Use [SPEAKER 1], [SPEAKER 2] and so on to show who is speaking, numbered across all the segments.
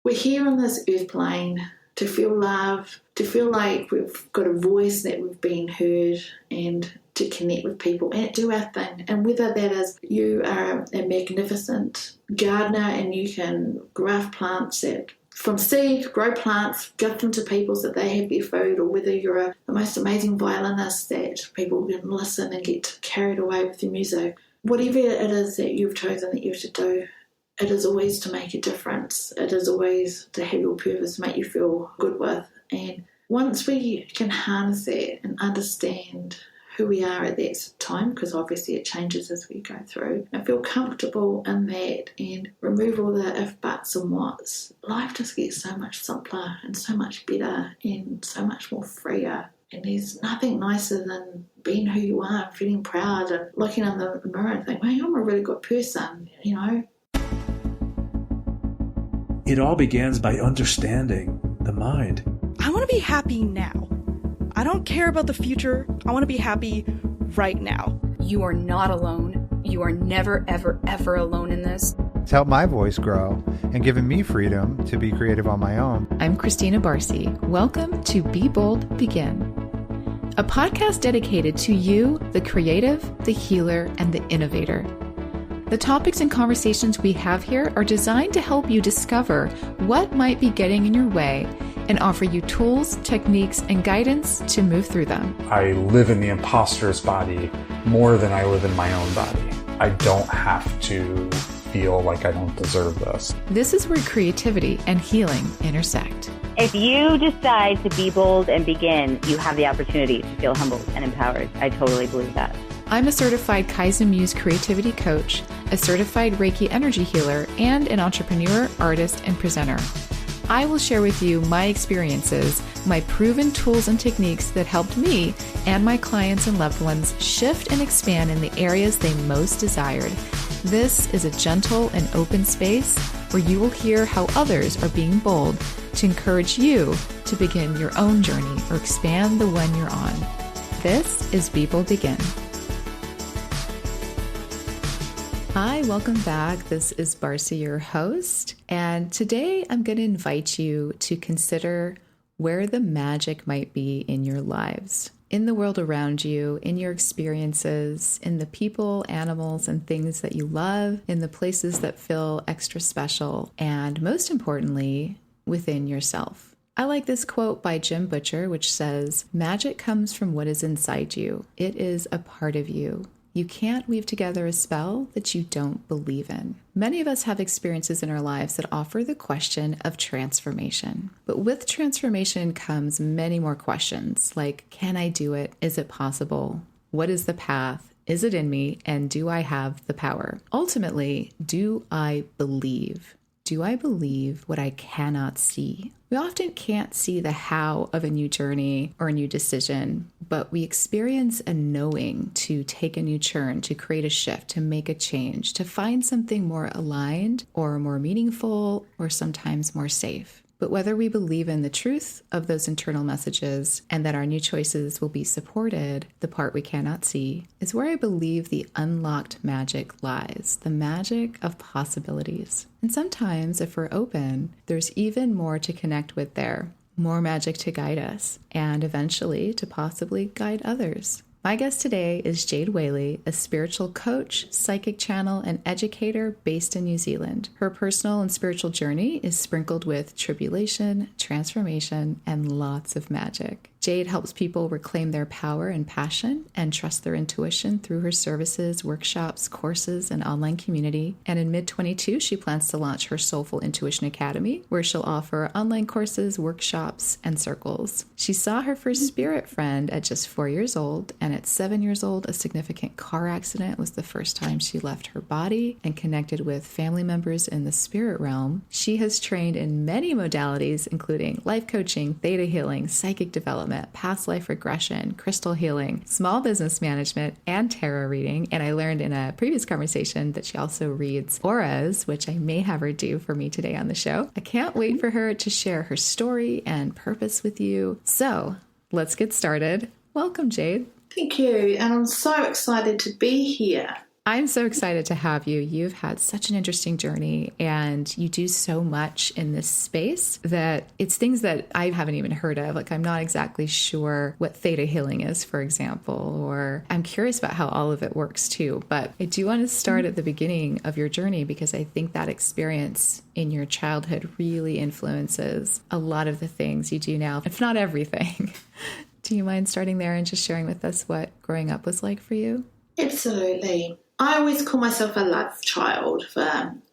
[SPEAKER 1] we're here on this earth plane to feel love, to feel like we've got a voice, that we've been heard, and to connect with people and do our thing. And whether that is you are a magnificent gardener and you can graft plants that from seed, grow plants, give them to people so that they have their food, or whether you're the most amazing violinist that people can listen and get carried away with your music. Whatever it is that you've chosen that you're to do, it is always to make a difference. It is always to have your purpose, make you feel good with. And once we can harness that and understand who we are at that time, because obviously it changes as we go through, and feel comfortable in that and remove all the if, buts and whats, life just gets so much simpler and so much better and so much more freer. And there's nothing nicer than being who you are and feeling proud and looking in the mirror and thinking, hey, I'm a really good person, you know.
[SPEAKER 2] It all begins by understanding the mind.
[SPEAKER 3] I want to be happy now. I don't care about the future. I want to be happy right now.
[SPEAKER 4] You are not alone. You are never, ever, ever alone in this.
[SPEAKER 5] It's helped my voice grow and given me freedom to be creative on my own.
[SPEAKER 6] I'm Christina Barcy. Welcome to Be Bold, Begin, a podcast dedicated to you, the creative, the healer, and the innovator. The topics and conversations we have here are designed to help you discover what might be getting in your way and offer you tools, techniques, and guidance to move through them.
[SPEAKER 7] I live in the imposter's body more than I live in my own body. I don't have to feel like I don't deserve this.
[SPEAKER 6] This is where creativity and healing intersect.
[SPEAKER 8] If you decide to be bold and begin, you have the opportunity to feel humbled and empowered. I totally believe that.
[SPEAKER 6] I'm a certified Kaizen Muse creativity coach, a certified Reiki energy healer, and an entrepreneur, artist, and presenter. I will share with you my experiences, my proven tools and techniques that helped me and my clients and loved ones shift and expand in the areas they most desired. This is a gentle and open space where you will hear how others are being bold to encourage you to begin your own journey or expand the one you're on. This is Be Bold Begin. Hi, welcome back. This is Barcy, your host, and today I'm going to invite you to consider where the magic might be in your lives, in the world around you, in your experiences, in the people, animals, and things that you love, in the places that feel extra special, and most importantly, within yourself. I like this quote by Jim Butcher, which says, "Magic comes from what is inside you. It is a part of you. You can't weave together a spell that you don't believe in." Many of us have experiences in our lives that offer the question of transformation. But with transformation comes many more questions like, can I do it? Is it possible? What is the path? Is it in me? And do I have the power? Ultimately, do I believe? Do I believe what I cannot see? We often can't see the how of a new journey or a new decision, but we experience a knowing to take a new turn, to create a shift, to make a change, to find something more aligned or more meaningful or sometimes more safe. But whether we believe in the truth of those internal messages and that our new choices will be supported, the part we cannot see, is where I believe the unlocked magic lies, the magic of possibilities. And sometimes, if we're open, there's even more to connect with there, more magic to guide us, and eventually to possibly guide others. My guest today is Jade Whaley, a spiritual coach, psychic channel, and educator based in New Zealand. Her personal and spiritual journey is sprinkled with tribulation, transformation, and lots of magic. Jade helps people reclaim their power and passion and trust their intuition through her services, workshops, courses, and online community. And in mid-22, she plans to launch her Soulful Intuition Academy, where she'll offer online courses, workshops, and circles. She saw her first spirit friend at just 4 years old, and at 7 years old, a significant car accident was the first time she left her body and connected with family members in the spirit realm. She has trained in many modalities, including life coaching, theta healing, psychic development, past life regression, crystal healing, small business management, and tarot reading. And I learned in a previous conversation that she also reads auras, which I may have her do for me today on the show. I can't wait for her to share her story and purpose with you. So let's get started. Welcome, Jade.
[SPEAKER 1] Thank you. And I'm so excited to be here.
[SPEAKER 6] I'm so excited to have you. You've had such an interesting journey and you do so much in this space that it's things that I haven't even heard of. Like, I'm not exactly sure what theta healing is, for example, or I'm curious about how all of it works too. But I do want to start at the beginning of your journey because I think that experience in your childhood really influences a lot of the things you do now, if not everything. Do you mind starting there and just sharing with us what growing up was like for you?
[SPEAKER 1] Absolutely. I always call myself a love child.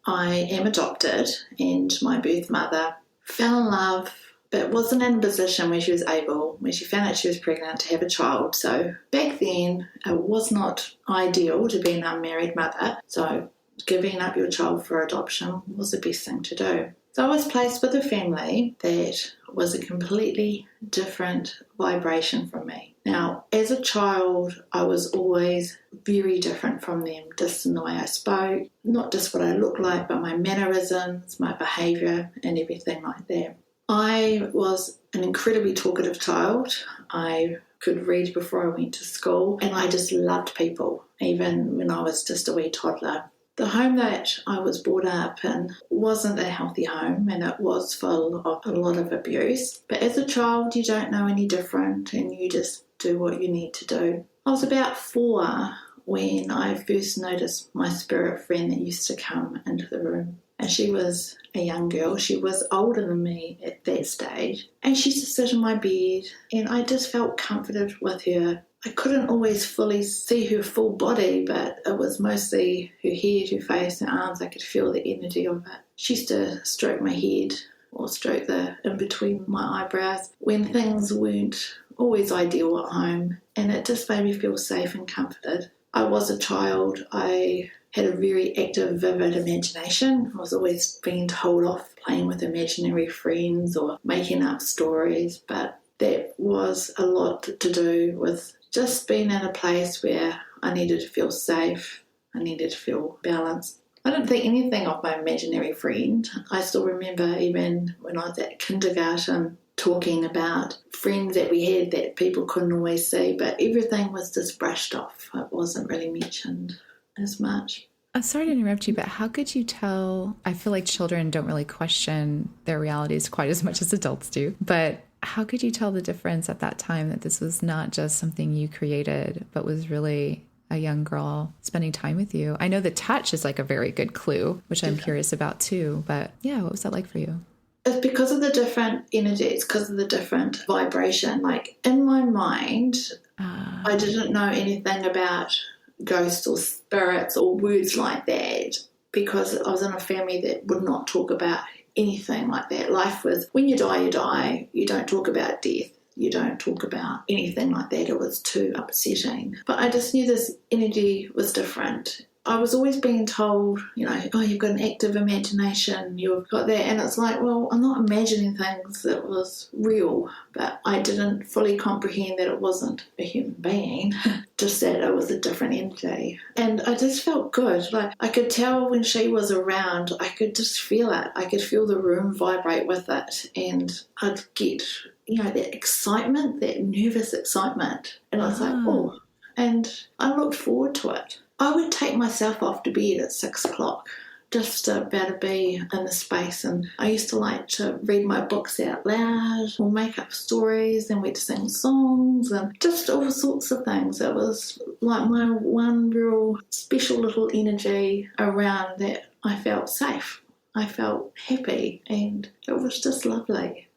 [SPEAKER 1] I am adopted, and my birth mother fell in love, but wasn't in a position where she was able, when she found out she was pregnant, to have a child. So back then, it was not ideal to be an unmarried mother. So giving up your child for adoption was the best thing to do. So I was placed with a family that was a completely different vibration from me. Now, as a child, I was always very different from them, just in the way I spoke, not just what I looked like, but my mannerisms, my behaviour, and everything like that. I was an incredibly talkative child. I could read before I went to school, and I just loved people, even when I was just a wee toddler. The home that I was brought up in wasn't a healthy home, and it was full of a lot of abuse. But as a child, you don't know any different, and you just do what you need to do. I was about 4 when I first noticed my spirit friend that used to come into the room. And she was a young girl. She was older than me at that stage. And she used to sit in my bed, and I just felt comforted with her. I couldn't always fully see her full body, but it was mostly her head, her face, her arms. I could feel the energy of it. She used to stroke my head or stroke the in between my eyebrows when things weren't always ideal at home, and it just made me feel safe and comforted. I was a child. I had a very active, vivid imagination. I was always being told off playing with imaginary friends or making up stories, but that was a lot to do with just being in a place where I needed to feel safe. I needed to feel balanced. I didn't think anything of my imaginary friend. I still remember even when I was at kindergarten talking about friends that we had that people couldn't always see, but everything was just brushed off. It wasn't really mentioned as much.
[SPEAKER 6] I'm sorry to interrupt you, but how could you tell? I feel like children don't really question their realities quite as much as adults do, but how could you tell the difference at that time that this was not just something you created, but was really a young girl spending time with you? I know the touch is like a very good clue, which I'm curious about too, but yeah, what was that like for you?
[SPEAKER 1] It's because of the different energies, because of the different vibration. Like in my mind, I didn't know anything about ghosts or spirits or words like that because I was in a family that would not talk about anything like that. Life was, when you die, you die. You don't talk about death. You don't talk about anything like that. It was too upsetting. But I just knew this energy was different. I was always being told, oh, you've got an active imagination, you've got that. And it's like, well, I'm not imagining things that was real, but I didn't fully comprehend that it wasn't a human being, just that it was a different entity. And I just felt good. Like I could tell when she was around, I could just feel it. I could feel the room vibrate with it. And I'd get, that excitement, that nervous excitement. And I was like, oh, and I looked forward to it. I would take myself off to bed at 6 o'clock just to be able to be in the space, and I used to like to read my books out loud or make up stories, and we'd sing songs and just all sorts of things. It was like my one real special little energy around that. I felt safe, I felt happy, and it was just lovely.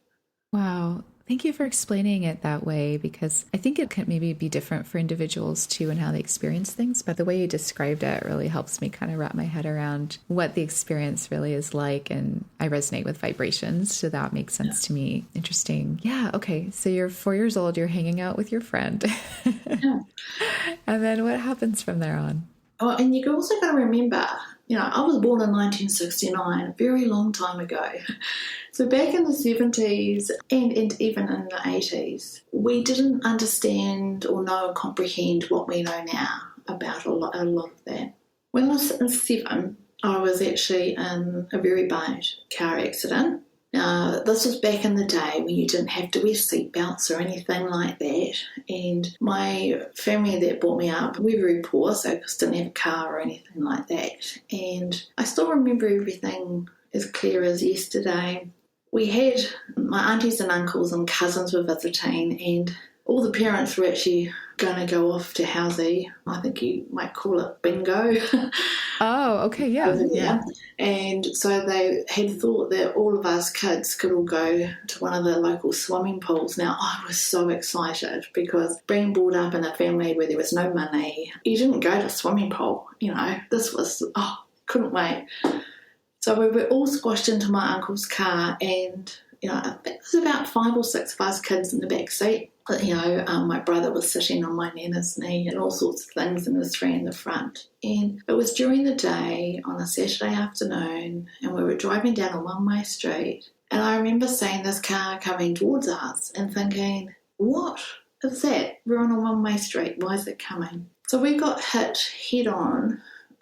[SPEAKER 6] Wow. Thank you for explaining it that way, because I think it can maybe be different for individuals too and how they experience things. But the way you described it really helps me kind of wrap my head around what the experience really is like. And I resonate with vibrations, so that makes sense to me. Interesting. Yeah. Okay. So you're 4 years old, you're hanging out with your friend.
[SPEAKER 1] Yeah.
[SPEAKER 6] And then what happens from there on?
[SPEAKER 1] Oh, and you also got to remember, I was born in 1969, a very long time ago. So back in the 70s and even in the 80s, we didn't understand or know or comprehend what we know now about a lot of that. When I was 7, I was actually in a very bad car accident. Now, this was back in the day when you didn't have to wear seatbelts or anything like that. And my family that brought me up, we were very poor, so I just didn't have a car or anything like that. And I still remember everything as clear as yesterday. We had my aunties and uncles and cousins were visiting, and all the parents were actually going to go off to Housey. I think you might call it bingo.
[SPEAKER 6] Oh, okay, yeah.
[SPEAKER 1] And so they had thought that all of us kids could all go to one of the local swimming pools. Now, I was so excited because being brought up in a family where there was no money, you didn't go to a swimming pool, This was, couldn't wait. So we were all squashed into my uncle's car, and, I think it was about 5 or 6 of us kids in the back seat. My brother was sitting on my nana's knee and all sorts of things, and there was 3 in the front. And it was during the day on a Saturday afternoon, and we were driving down a one-way street, and I remember seeing this car coming towards us and thinking, what is that? We're on a one-way street. Why is it coming? So we got hit head-on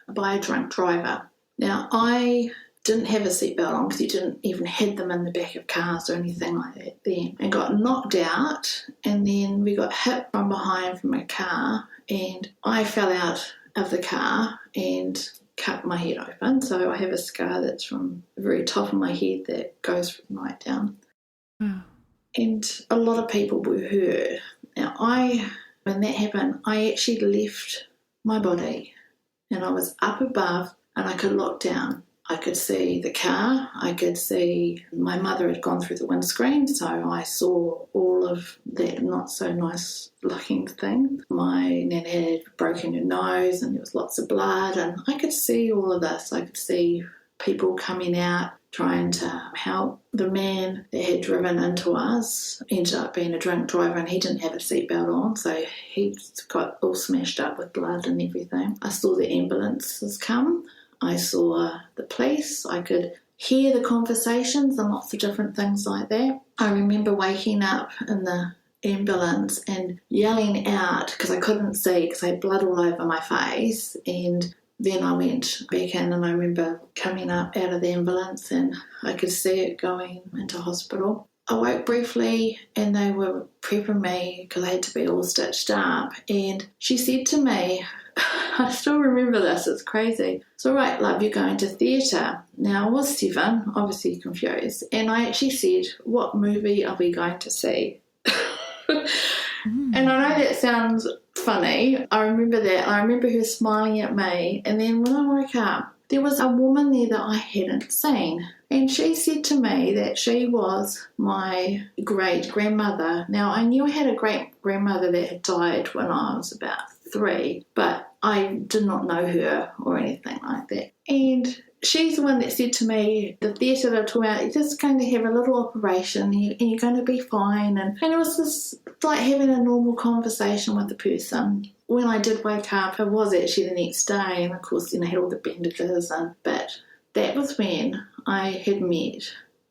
[SPEAKER 1] by a drunk driver. Now, I didn't have a seatbelt on because you didn't even have them in the back of cars or anything like that then, and got knocked out, and then we got hit from behind from a car, and I fell out of the car and cut my head open. So I have a scar that's from the very top of my head that goes right down. And a lot of people were hurt. Now, when that happened, I actually left my body, and I was up above, and I could look down. I could see the car, I could see my mother had gone through the windscreen, so I saw all of that not so nice looking thing. My nana had broken her nose and there was lots of blood, and I could see all of this. I could see people coming out trying to help. The man that had driven into us ended up being a drunk driver, and he didn't have a seatbelt on, so he got all smashed up with blood and everything. I saw the ambulances come. I saw the police. I could hear the conversations and lots of different things like that. I remember waking up in the ambulance and yelling out because I couldn't see because I had blood all over my face. And then I went back in, and I remember coming up out of the ambulance and I could see it going into hospital. I woke briefly, and they were prepping me because I had to be all stitched up. And she said to me, I still remember this, it's crazy. It's all right, love, you're going to theatre. Now, I was 7, obviously confused, and I actually said, what movie are we going to see? And I know that sounds funny. I remember that. I remember her smiling at me, and then when I woke up, there was a woman there that I hadn't seen. And she said to me that she was my great-grandmother. Now, I knew I had a great-grandmother that had died when I was about 3, but I did not know her or anything like that. And she's the one that said to me, the theatre they're talking about, you're just going to have a little operation and you're going to be fine. And it was just like having a normal conversation with the person. When I did wake up, it was actually the next day, and of course, I had all the bandages, but that was when I had met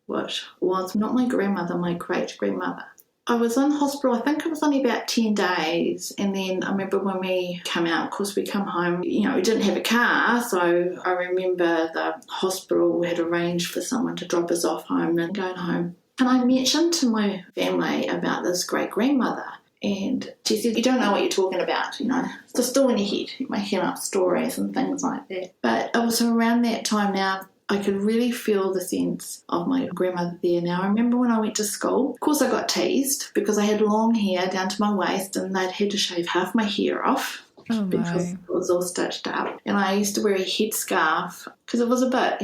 [SPEAKER 1] what was not my grandmother, my great-grandmother. I was in hospital, I think it was only about 10 days, and then I remember when we come out, of course we come home, we didn't have a car, so I remember the hospital had arranged for someone to drop us off home and going home. And I mentioned to my family about this great-grandmother, and she said, you don't know what you're talking about, it's just still in your head, you're making up stories and things like that. But it was around that time now, I could really feel the sense of my grandmother there. Now, I remember when I went to school, of course I got teased because I had long hair down to my waist and they'd had to shave half my hair off because it was all stitched up. And I used to wear a headscarf because it was a bit,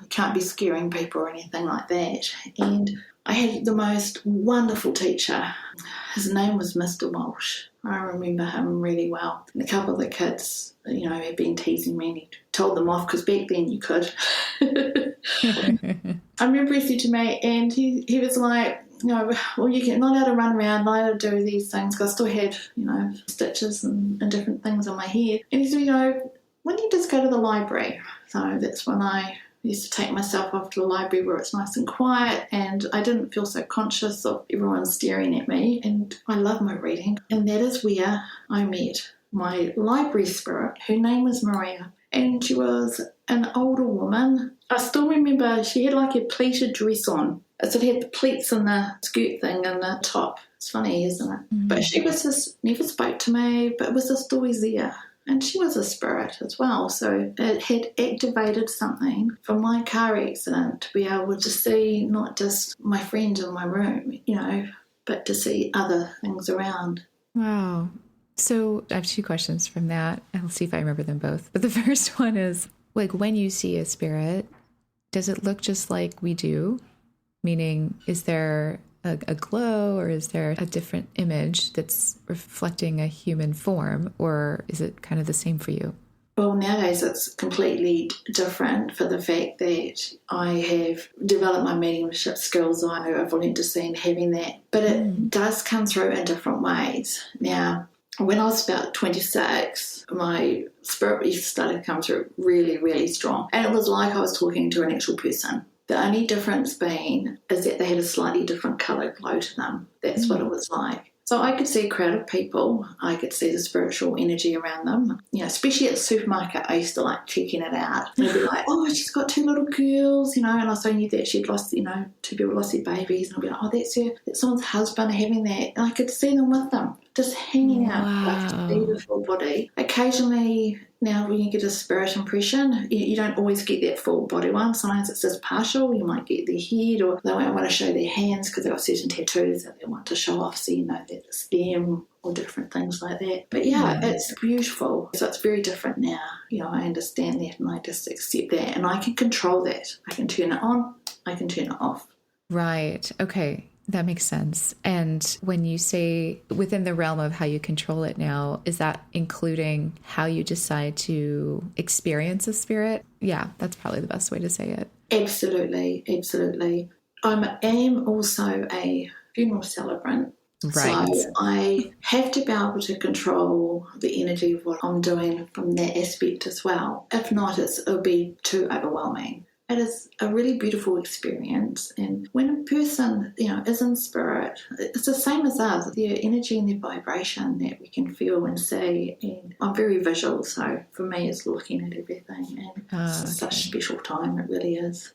[SPEAKER 1] can't be scaring people or anything like that. And I had the most wonderful teacher. His name was Mr. Walsh. I remember him really well. And a couple of the kids, had been teasing me, and he told them off because back then you could. I remember he said to me, and he was like, well, you're not allowed to run around, not allowed to do these things, because I still had, stitches and different things on my head. And he said, why don't you just go to the library? So that's when I used to take myself off to the library where it's nice and quiet, and I didn't feel so conscious of everyone staring at me, and I love my reading. And that is where I met my library spirit. Her name was Maria, and she was an older woman. I still remember she had like a pleated dress on. So it had the pleats and the skirt thing and the top. It's funny, isn't it?
[SPEAKER 6] Mm.
[SPEAKER 1] But she was just, never spoke to me, but was just always there. And she was a spirit as well. So it had activated something from my car accident to be able to see not just my friend in my room, you know, but to see other things around.
[SPEAKER 6] Wow. So I have two questions from that. I'll see if I remember them both. But the first one is, like, when you see a spirit, does it look just like we do? Meaning, is there a glow, or is there a different image that's reflecting a human form, or is it kind of the same for you?
[SPEAKER 1] Well, nowadays it's completely different for the fact that I have developed my mediumship skills. I've learned to see and having that. But it does come through in different ways. Now, when I was about 26, my spirit started to come through really, really strong. And it was like I was talking to an actual person. The only difference being is that they had a slightly different colour glow to them. That's what it was like. So I could see a crowd of people. I could see the spiritual energy around them. You know, especially at the supermarket, I used to like checking it out. And I'd be like, oh, she's got two little girls, you know, and I also knew that she'd lost, you know, two people lost their babies. And I'd be like, oh, that's someone's husband having that. And I could see them with them, just hanging out. I could see the full body. Occasionally, now when you get a spirit impression, you don't always get that full body one. Sometimes it's just partial. You might get their head, or they won't want to show their hands because they've got certain tattoos that they want to show off, so you know that it's them, or different things like that. But yeah, it's beautiful. So it's very different now. You know, I understand that and I just accept that, and I can control that. I can turn it on, I can turn it off.
[SPEAKER 6] Right. Okay. That makes sense. And when you say within the realm of how you control it now, is that including how you decide to experience a spirit? Yeah, that's probably the best way to say it.
[SPEAKER 1] Absolutely, absolutely. I am also a funeral celebrant.
[SPEAKER 6] Right.
[SPEAKER 1] So I have to be able to control the energy of what I'm doing from that aspect as well. If not, it'll be too overwhelming. It is a really beautiful experience, and when a person, you know, is in spirit, it's the same as us, their energy and their vibration that we can feel and see. And I'm very visual, so for me it's looking at everything, and it's such a special time, it really is.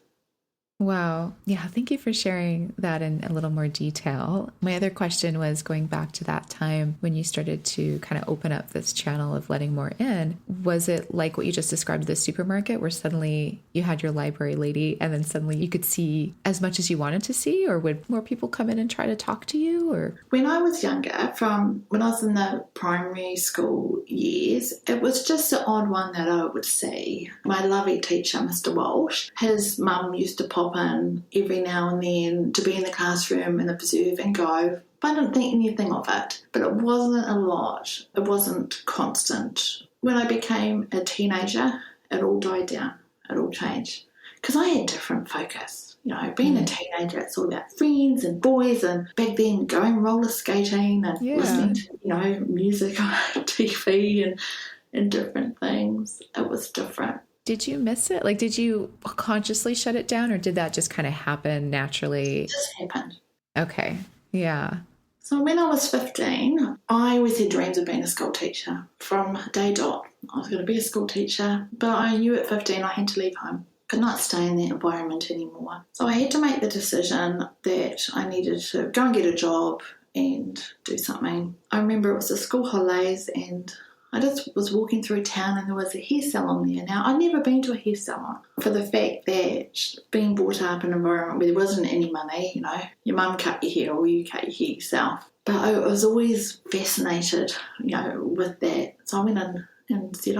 [SPEAKER 6] Wow. Yeah. Thank you for sharing that in a little more detail. My other question was going back to that time when you started to kind of open up this channel of letting more in. Was it like what you just described, the supermarket, where suddenly you had your library lady and then suddenly you could see as much as you wanted to see, or would more people come in and try to talk to you? Or
[SPEAKER 1] when I was younger, from when I was in the primary school years, it was just the odd one that I would see. My lovely teacher, Mr. Walsh, his mum used to pop in every now and then to be in the classroom and observe and go. But I didn't think anything of it. But it wasn't a lot. It wasn't constant. When I became a teenager, it all died down. It all changed. Because I had different focus. You know, being a teenager, it's all about friends and boys, and back then going roller skating and listening to, you know, music on TV and different things. It was different.
[SPEAKER 6] did you miss it? Like, did you consciously shut it down, or did that just kind of happen naturally?
[SPEAKER 1] It just happened.
[SPEAKER 6] Okay. Yeah.
[SPEAKER 1] So when I was 15, I always had dreams of being a school teacher from day dot. I was going to be a school teacher, but I knew at 15 I had to leave home. Could not stay in that environment anymore. So I had to make the decision that I needed to go and get a job and do something. I remember it was the school holidays and I just was walking through town and there was a hair salon there. Now, I'd never been to a hair salon for the fact that being brought up in an environment where there wasn't any money, you know, your mum cut your hair or you cut your hair yourself. But I was always fascinated, you know, with that. So I went in and said,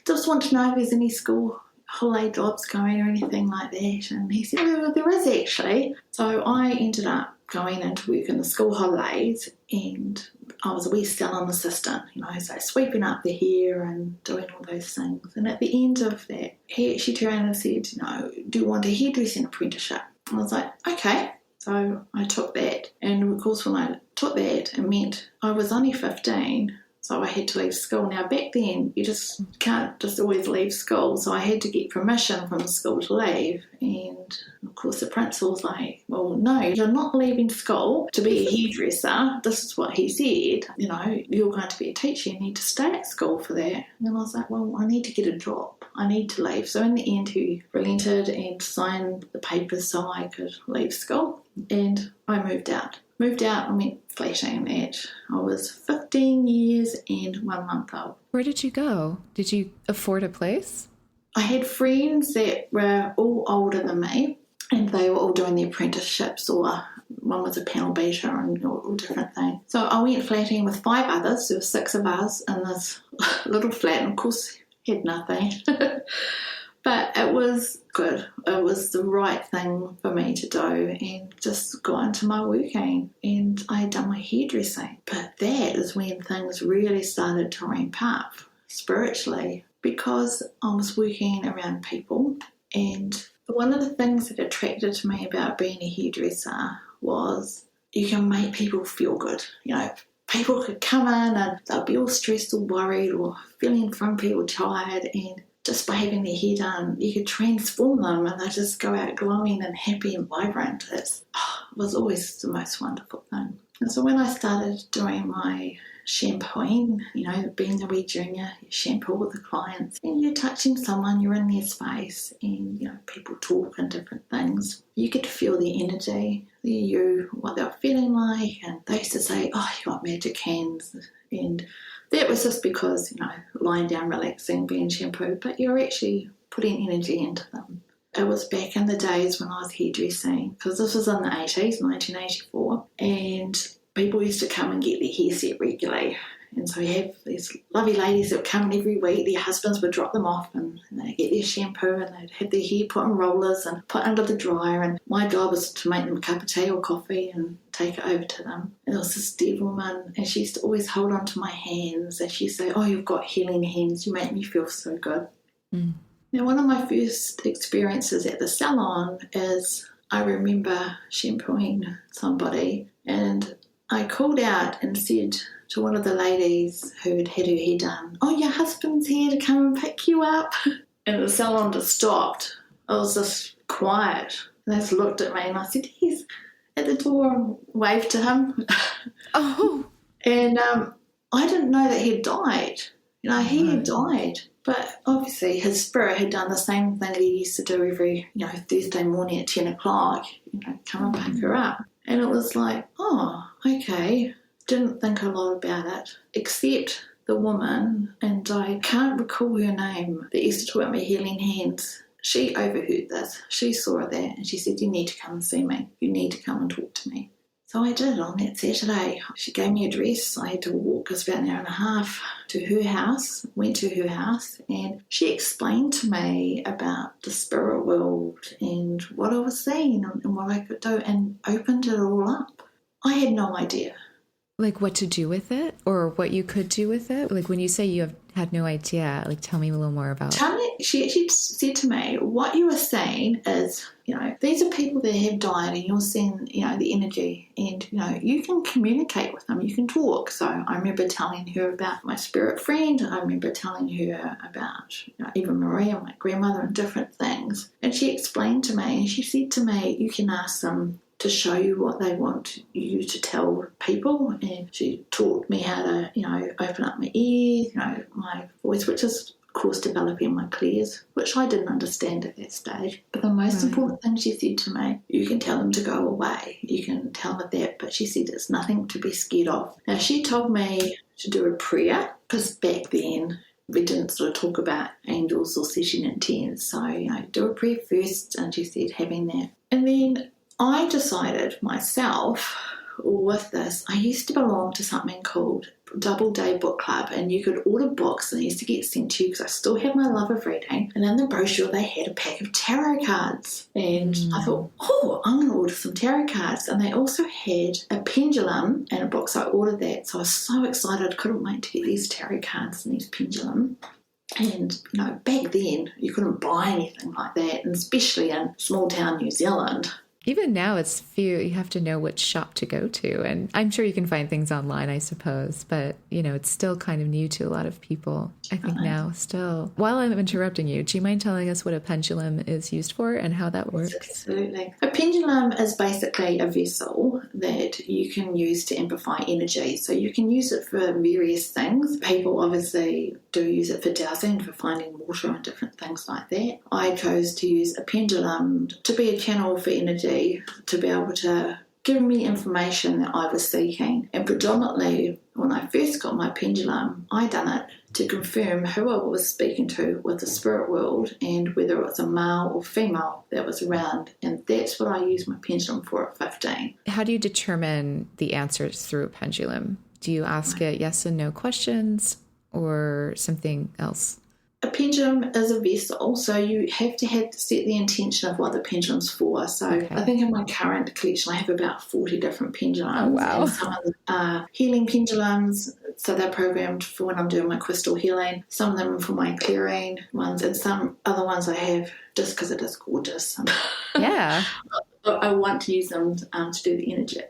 [SPEAKER 1] just want to know if there's any school holiday jobs going or anything like that. And he said, oh, there is actually. So I ended up going into work in the school holidays and I was a wee salon assistant, you know, so sweeping up the hair and doing all those things. And at the end of that, he actually turned and said, you know, do you want a hairdressing apprenticeship? And I was like, okay. So I took that. And of course, when I took that, it meant I was only 15, So I had to leave school. Now, back then, you just can't just always leave school. So I had to get permission from the school to leave. And, of course, the principal was like, well, no, you're not leaving school to be a hairdresser. This is what he said. You know, you're going to be a teacher. You need to stay at school for that. And I was like, well, I need to get a job. I need to leave. So in the end, he relented and signed the papers so I could leave school. And I moved out. I went flashing at I was 15 years and 1 month old.
[SPEAKER 6] Where did you go? Did you afford a place?
[SPEAKER 1] I had friends that were all older than me, and they were all doing the apprenticeships, or one was a panel beater and all different things. So I went flatting with 5 others. There were 6 of us in this little flat, and of course had nothing. But it was good. It was the right thing for me to do, and just got into my working, and I had done my hairdressing. But that is when things really started to ramp up spiritually, because I was working around people. And one of the things that attracted to me about being a hairdresser was you can make people feel good. You know, people could come in and they'll be all stressed or worried or feeling frumpy or tired, and just by having their hair done, you could transform them and they just go out glowing and happy and vibrant. It was always the most wonderful thing. And so when I started doing my shampooing, you know, being the wee junior, you shampoo with the clients and you're touching someone, you're in their space, and, you know, people talk and different things. You get to feel the energy, what they're feeling like. And they used to say, oh, you got magic hands. And that was just because, you know, lying down, relaxing, being shampooed, but you're actually putting energy into them. It was back in the days when I was hairdressing, because this was in the 80s, 1984, and people used to come and get their hair set regularly. And so you have these lovely ladies that would come every week. Their husbands would drop them off and they'd get their shampoo and they'd have their hair put in rollers and put under the dryer. And my job was to make them a cup of tea or coffee and take it over to them. And there was this dead woman, and she used to always hold on to my hands, and she'd say, oh, you've got healing hands. You make me feel so good. Mm. Now, one of my first experiences at the salon is I remember shampooing somebody, and I called out and said to one of the ladies who had had her hair done, oh, your husband's here to come and pick you up. And the salon just stopped. It was just quiet. And they just looked at me, and I said, he's at the door, and waved to him.
[SPEAKER 6] Oh.
[SPEAKER 1] And I didn't know that he'd died. You know, he had died. But obviously his spirit had done the same thing that he used to do every, you know, Thursday morning at 10 o'clock, you know, come and pick her up. And it was like, oh, okay. Didn't think a lot about it, except the woman, and I can't recall her name, that used to talk about my healing hands. She overheard this. She saw that, and she said, you need to come and see me. You need to come and talk to me. So I did on that Saturday. She gave me a dress. I had to walk, it was about an hour and a half, to her house. Went to her house, and she explained to me about the spirit world and what I was seeing and what I could do, and opened it all up. I had no idea.
[SPEAKER 6] Like what to do with it, or what you could do with it? Like when you say you have had no idea, like tell me a little more about it.
[SPEAKER 1] She actually said to me, what you are saying is, you know, these are people that have died, and you're seeing, you know, the energy, and, you know, you can communicate with them, you can talk. So I remember telling her about my spirit friend. I remember telling her about, you know, even Maria, my grandmother, and different things. And she explained to me, and she said to me, you can ask them to show you what they want you to tell people. And she taught me how to, you know, open up my ears, you know, my voice, which is, of course, developing my clears, which I didn't understand at that stage. But the most important thing she said to me, you can tell them to go away. You can tell them that, but she said it's nothing to be scared of. Now, she told me to do a prayer, because back then we didn't sort of talk about angels or session intents. So, you know, do a prayer first, and she said having that. And then I decided myself with this, I used to belong to something called Double Day Book Club, and you could order books and they used to get sent to you, because I still have my love of reading. And in the brochure they had a pack of tarot cards, and I thought, oh, I'm going to order some tarot cards. And they also had a pendulum and a box. So I ordered that. So I was so excited, I couldn't wait to get these tarot cards and these pendulum. And, you know, back then you couldn't buy anything like that, and especially in small town New Zealand.
[SPEAKER 6] even now it's you have to know which shop to go to. And I'm sure you can find things online, I suppose, but it's still kind of new to a lot of people, I think now still. While I'm interrupting you, do you mind telling us what a pendulum is used for and how that works?
[SPEAKER 1] Absolutely. A pendulum is basically a vessel that you can use to amplify energy. So you can use it for various things. People obviously do use it for dowsing, for finding water and different things like that. I chose to use a pendulum to be a channel for energy, to be able to give me information that I was seeking. And predominantly, when I first got my pendulum, I done it to confirm who I was speaking to with the spirit world and whether it was a male or female that was around. And that's what I used my pendulum for at 15.
[SPEAKER 6] How do you determine the answers through a pendulum? Do you ask it yes and no questions or something else?
[SPEAKER 1] A pendulum is a vessel, so you have to set the intention of what the pendulum's for. So I think in my current collection I have about 40 different pendulums.
[SPEAKER 6] Oh, wow.
[SPEAKER 1] And some of them are healing pendulums, so they're programmed for when I'm doing my crystal healing. Some of them for my clearing ones, and some other ones I have just because it is gorgeous.
[SPEAKER 6] Yeah.
[SPEAKER 1] I want to use them to do the energy.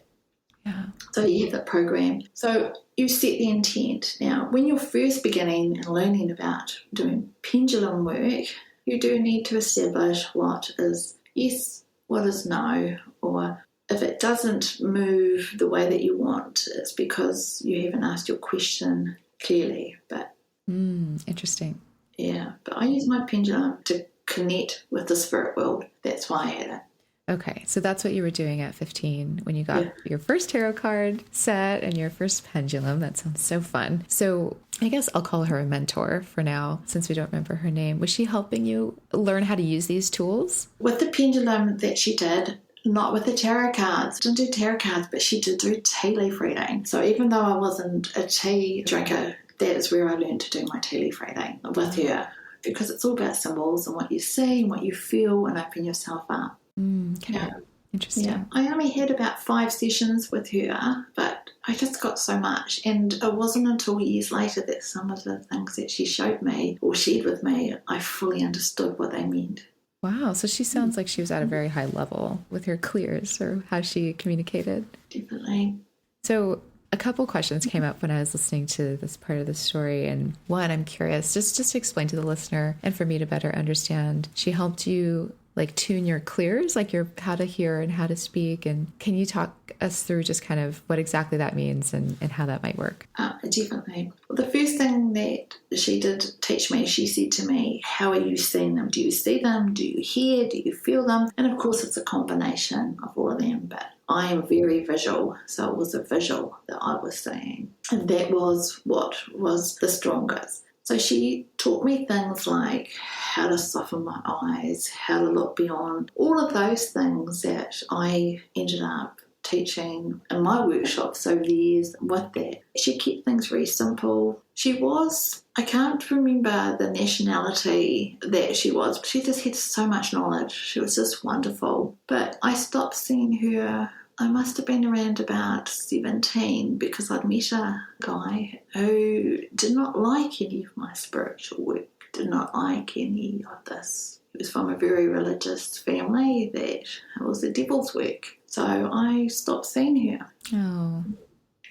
[SPEAKER 6] Yeah.
[SPEAKER 1] So you have that program. So you set the intent. Now, when you're first beginning and learning about doing pendulum work, you do need to establish what is yes, what is no, or if it doesn't move the way that you want, it's because you haven't asked your question clearly. But
[SPEAKER 6] interesting.
[SPEAKER 1] Yeah, but I use my pendulum to connect with the spirit world. That's why I had it.
[SPEAKER 6] Okay, so that's what you were doing at 15 when you got your first tarot card set and your first pendulum. That sounds so fun. So I guess I'll call her a mentor for now, since we don't remember her name. Was she helping you learn how to use these tools?
[SPEAKER 1] With the pendulum that she did, not with the tarot cards. Didn't do tarot cards, but she did do tea leaf reading. So even though I wasn't a tea drinker, that is where I learned to do my tea leaf reading with her, because it's all about symbols and what you see and what you feel and open yourself up.
[SPEAKER 6] Okay. Yeah. Interesting.
[SPEAKER 1] Yeah. I only had about 5 sessions with her, but I just got so much. And it wasn't until years later that some of the things that she showed me or shared with me, I fully understood what they meant.
[SPEAKER 6] Wow. So she sounds like she was at a very high level with her clears or how she communicated.
[SPEAKER 1] Definitely.
[SPEAKER 6] So a couple questions came up when I was listening to this part of the story. And one, I'm curious, just to explain to the listener and for me to better understand, she helped you like tune your clears, like your how to hear and how to speak. And can you talk us through just kind of what exactly that means and how that might work?
[SPEAKER 1] Definitely. Well, the first thing that she did teach me, she said to me, how are you seeing them? Do you see them? Do you hear? Do you feel them? And of course it's a combination of all of them, but I am very visual, so it was a visual that I was seeing. And that was what was the strongest. So she taught me things like how to soften my eyes, how to look beyond, all of those things that I ended up teaching in my workshops over the years with that. She kept things very simple. She was, I can't remember the nationality that she was, but she just had so much knowledge. She was just wonderful. But I stopped seeing her, I must have been around about 17, because I'd met a guy who did not like any of my spiritual work, did not like any of this. He was from a very religious family that it was the devil's work. So I stopped seeing her.
[SPEAKER 6] Oh.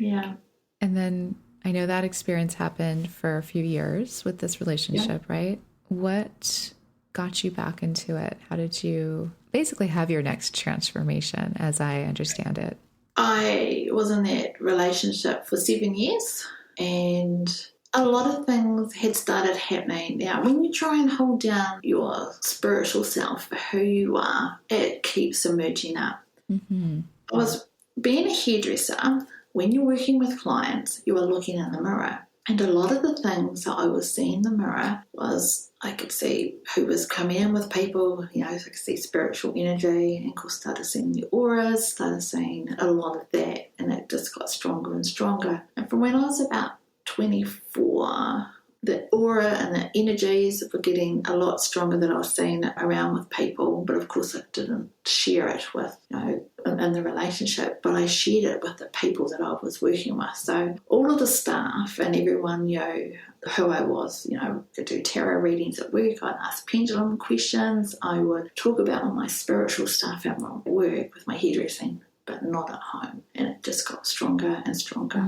[SPEAKER 1] Yeah.
[SPEAKER 6] And then I know that experience happened for a few years with this relationship, right? What got you back into it? How did you basically have your next transformation, as I understand it?
[SPEAKER 1] I was in that relationship for 7 years, and a lot of things had started happening. Now, when you try and hold down your spiritual self for who you are, it keeps emerging up.
[SPEAKER 6] Mm-hmm.
[SPEAKER 1] I was being a hairdresser. When you're working with clients, you are looking in the mirror. And a lot of the things that I was seeing in the mirror was I could see who was coming in with people, I could see spiritual energy, and of course started seeing the auras, started seeing a lot of that, and it just got stronger and stronger. And from when I was about 24, the aura and the energies were getting a lot stronger that I was seeing around with people, but of course I didn't share it with, in in the relationship, but I shared it with the people that I was working with. So all of the staff and everyone knew who I was. I could do tarot readings at work, I'd ask pendulum questions, I would talk about all my spiritual stuff at my work with my hairdressing, but not at home. And it just got stronger and stronger.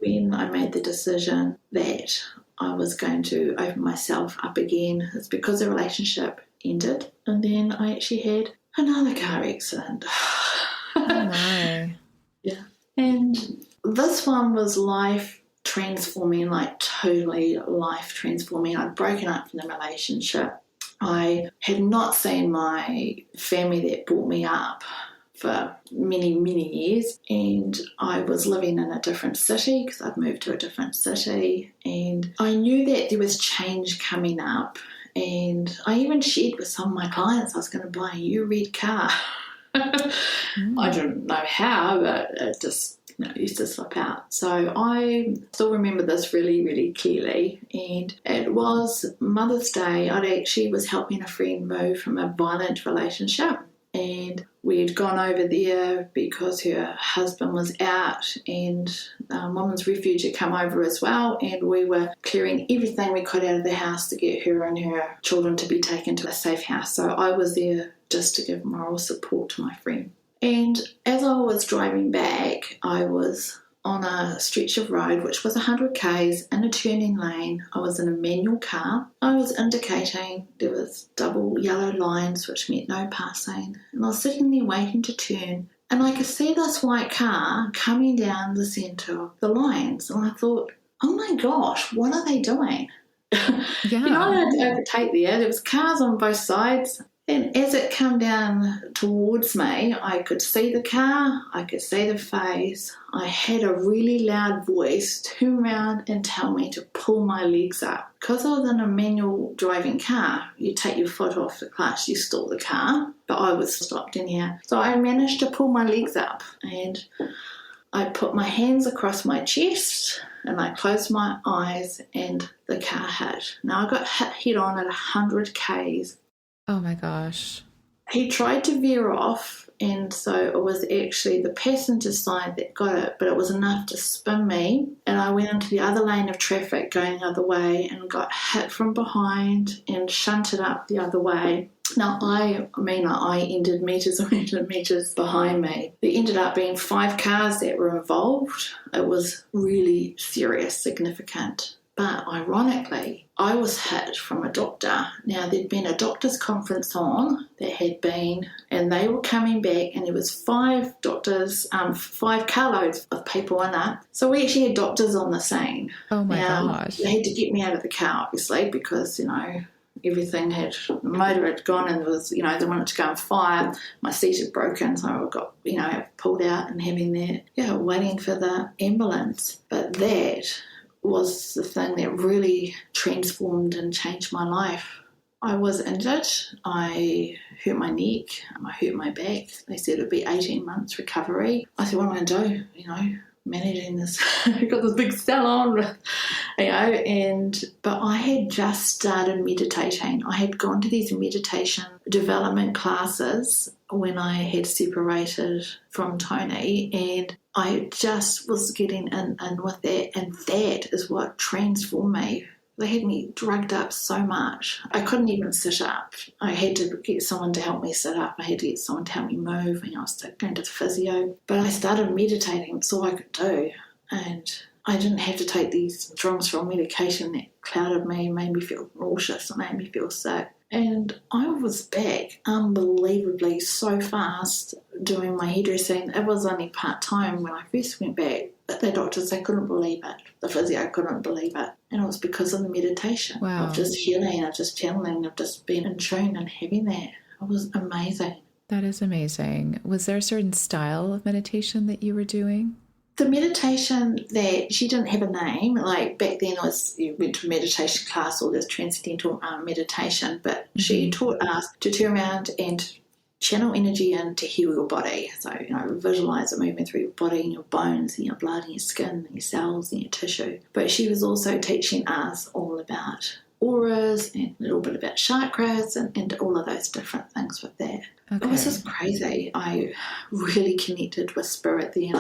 [SPEAKER 1] When I made the decision that I was going to open myself up again, it's because the relationship ended, and then I actually had another car accident.
[SPEAKER 6] Oh my.
[SPEAKER 1] Yeah. And this one was life transforming, like totally life transforming. I'd broken up from the relationship. I had not seen my family that brought me up for many, many years, and I was living in a different city because I'd moved to a different city, and I knew that there was change coming up, and I even shared with some of my clients I was going to buy a new red car. I didn't know how, but it just used to slip out. So I still remember this really, really clearly, and it was Mother's Day. I actually was helping a friend move from a violent relationship, and we'd gone over there because her husband was out, and Women's Refuge had come over as well, and we were clearing everything we could out of the house to get her and her children to be taken to a safe house. So I was there just to give moral support to my friend. And as I was driving back, I was on a stretch of road which was 100 k's in a turning lane. I was in a manual car. I was indicating, there was double yellow lines which meant no passing, and I was sitting there waiting to turn, and I could see this white car coming down the centre of the lines, and I thought, oh my gosh, what are they doing?
[SPEAKER 6] Yeah.
[SPEAKER 1] I had to overtake there was cars on both sides. And as it came down towards me, I could see the car, I could see the face. I had a really loud voice turn around and tell me to pull my legs up. Because I was in a manual driving car, you take your foot off the clutch, you stall the car, but I was stopped in here. So I managed to pull my legs up, and I put my hands across my chest and I closed my eyes, and the car hit. Now I got hit head on at 100 k's.
[SPEAKER 6] Oh my gosh.
[SPEAKER 1] He tried to veer off, and so it was actually the passenger side that got it, but it was enough to spin me, and I went into the other lane of traffic going the other way and got hit from behind and shunted up the other way. Now, I ended meters and meters behind me. There ended up being 5 cars that were involved. It was really serious, significant. But ironically, I was hit from a doctor. Now, there'd been a doctor's conference on that had been, and they were coming back, and there was 5 doctors, 5 carloads of people in it. So we actually had doctors on the scene.
[SPEAKER 6] Oh my gosh.
[SPEAKER 1] They had to get me out of the car, obviously, because, everything the motor had gone, and there was, they wanted to go and fire. My seat had broken, so I got, pulled out and having that, waiting for the ambulance. But that was the thing that really transformed and changed my life. I was injured. I hurt my neck. I hurt my back. They said it'd be 18 months recovery. I said, what am I going to do? Managing this. I've got this big salon, but I had just started meditating. I had gone to these meditation development classes when I had separated from Tony, and I just was getting in with that, and that is what transformed me. They had me drugged up so much. I couldn't even sit up. I had to get someone to help me sit up. I had to get someone to help me move, and I was going to the physio. But I started meditating. That's all I could do. And I didn't have to take these strong medication that clouded me, made me feel nauseous, and made me feel sick. And I was back unbelievably so fast doing my hairdressing. It was only part-time when I first went back. But the doctors, they couldn't believe it. The physio couldn't believe it. And it was because of the meditation.
[SPEAKER 6] Wow.
[SPEAKER 1] Of just healing, of just channeling, of just being in tune and having that. It was amazing.
[SPEAKER 6] That is amazing. Was there a certain style of meditation that you were doing?
[SPEAKER 1] The meditation that she didn't have a name, like back then you went to a meditation class or this transcendental meditation, but she taught us to turn around and channel energy in to heal your body. So, visualize it moving through your body and your bones and your blood and your skin and your cells and your tissue. But she was also teaching us all about auras and a little bit about chakras and all of those different things with that.
[SPEAKER 6] Okay.
[SPEAKER 1] It was just crazy. I really connected with spirit then.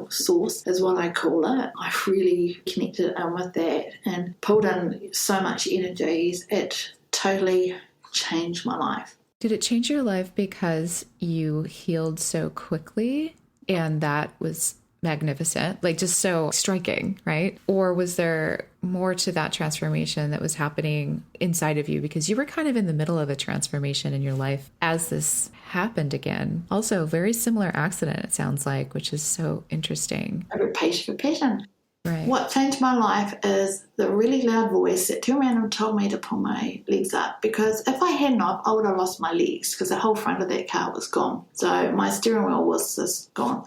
[SPEAKER 1] Source is what I call it. I really connected in with that and pulled in so much energies. It totally changed my life.
[SPEAKER 6] Did it change your life because you healed so quickly and that was magnificent, like just so striking, right? Or was there more to that transformation that was happening inside of you because you were kind of in the middle of a transformation in your life as this happened again? Also, very similar accident, it sounds like, which is so interesting.
[SPEAKER 1] A repeat.
[SPEAKER 6] Right.
[SPEAKER 1] What changed my life is the really loud voice that turned around and told me to pull my legs up, because if I had not, I would have lost my legs because the whole front of that car was gone. So my steering wheel was just gone.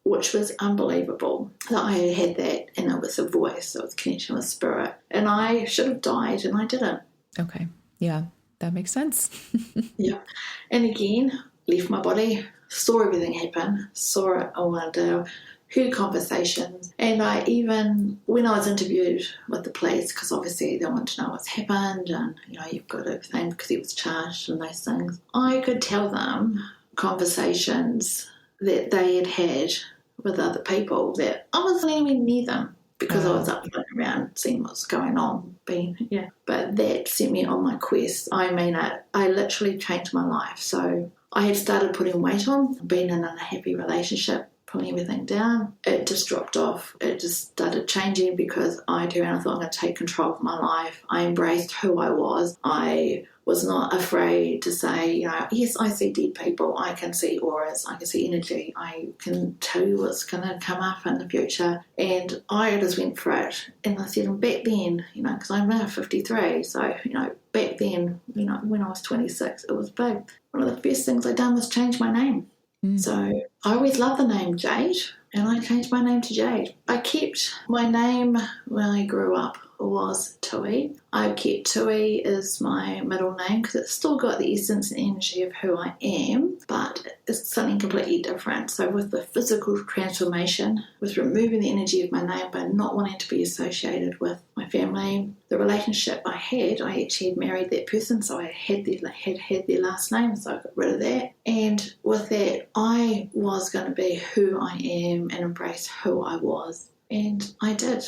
[SPEAKER 1] Which was unbelievable that I had that, and it was a voice, it was connection with spirit. And I should have died, and I didn't.
[SPEAKER 6] Okay. Yeah, that makes sense.
[SPEAKER 1] Yeah. And again, left my body, saw everything happen, saw it all under, heard conversations. And I even, when I was interviewed with the police, because obviously they want to know what's happened, and, you've got everything because he was charged and those things, I could tell them conversations that they had had with other people that I wasn't even near them because I was up running around seeing what's going on. But that sent me on my quest. I mean, I literally changed my life. So I had started putting weight on, being in an unhappy relationship, pulling everything down. It just dropped off. It just started changing because I turned around and thought I'm going to take control of my life. I embraced who I was. I was not afraid to say, yes, I see dead people. I can see auras. I can see energy. I can tell you what's going to come up in the future. And I just went for it. And I said, back then, because I'm now 53, so, back then, when I was 26, it was big. One of the first things I done was change my name. So I always loved the name Jade, and I changed my name to Jade. I kept my name when I grew up was Tui. I kept Tui as my middle name because it's still got the essence and energy of who I am, but it's something completely different. So with the physical transformation, with removing the energy of my name by not wanting to be associated with my family, the relationship I actually had married that person, so I had their last name, so I got rid of that. And with that, I was going to be who I am and embrace who I was. And I did.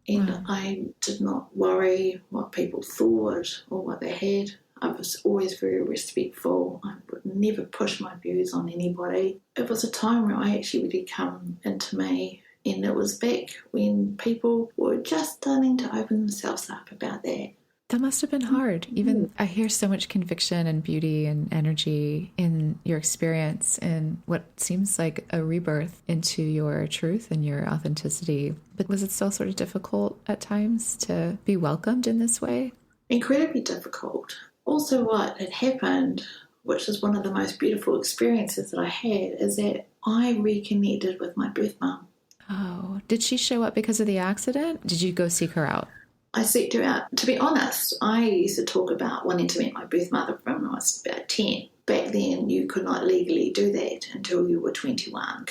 [SPEAKER 1] And I did not worry what people thought or what they had. I was always very respectful. I would never push my views on anybody. It was a time where I actually really come into me, and it was back when people were just starting to open themselves up about that.
[SPEAKER 6] That must have been hard. Even I hear so much conviction and beauty and energy in your experience and what seems like a rebirth into your truth and your authenticity. But was it still sort of difficult at times to be welcomed in this way?
[SPEAKER 1] Incredibly difficult. Also, what had happened, which is one of the most beautiful experiences that I had, is that I reconnected with my birth mum.
[SPEAKER 6] Oh, did she show up because of the accident? Did you go seek her out?
[SPEAKER 1] I seeked her out. To be honest, I used to talk about wanting to meet my birth mother from when I was about 10. Back then, you could not legally do that until you were 21,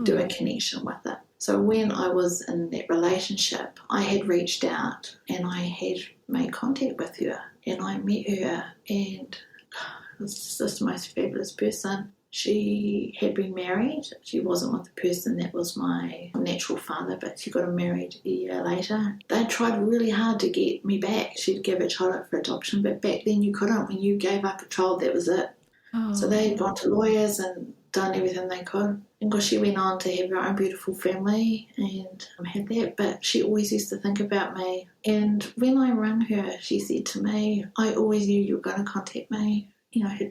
[SPEAKER 1] do a connection with it. So when I was in that relationship, I had reached out and I had made contact with her, and I met her, and it was just the most fabulous person. She had been married. She wasn't with the person that was my natural father, but she got married a year later. They tried really hard to get me back. She'd give a child up for adoption, but back then you couldn't. When you gave up a child, that was it. Oh. So they had gone to lawyers and done everything they could. And because she went on to have her own beautiful family and had that, but she always used to think about me. And when I rang her, she said to me, I always knew you were going to contact me.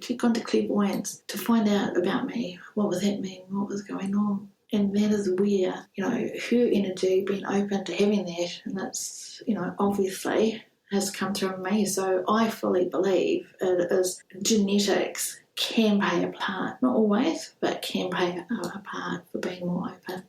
[SPEAKER 1] She'd gone to clairvoyance to find out about me, what was happening, what was going on. And that is where, her energy being open to having that, and that's, obviously has come through me. So I fully believe it is genetics can play a part, not always, but can play a part for being more open.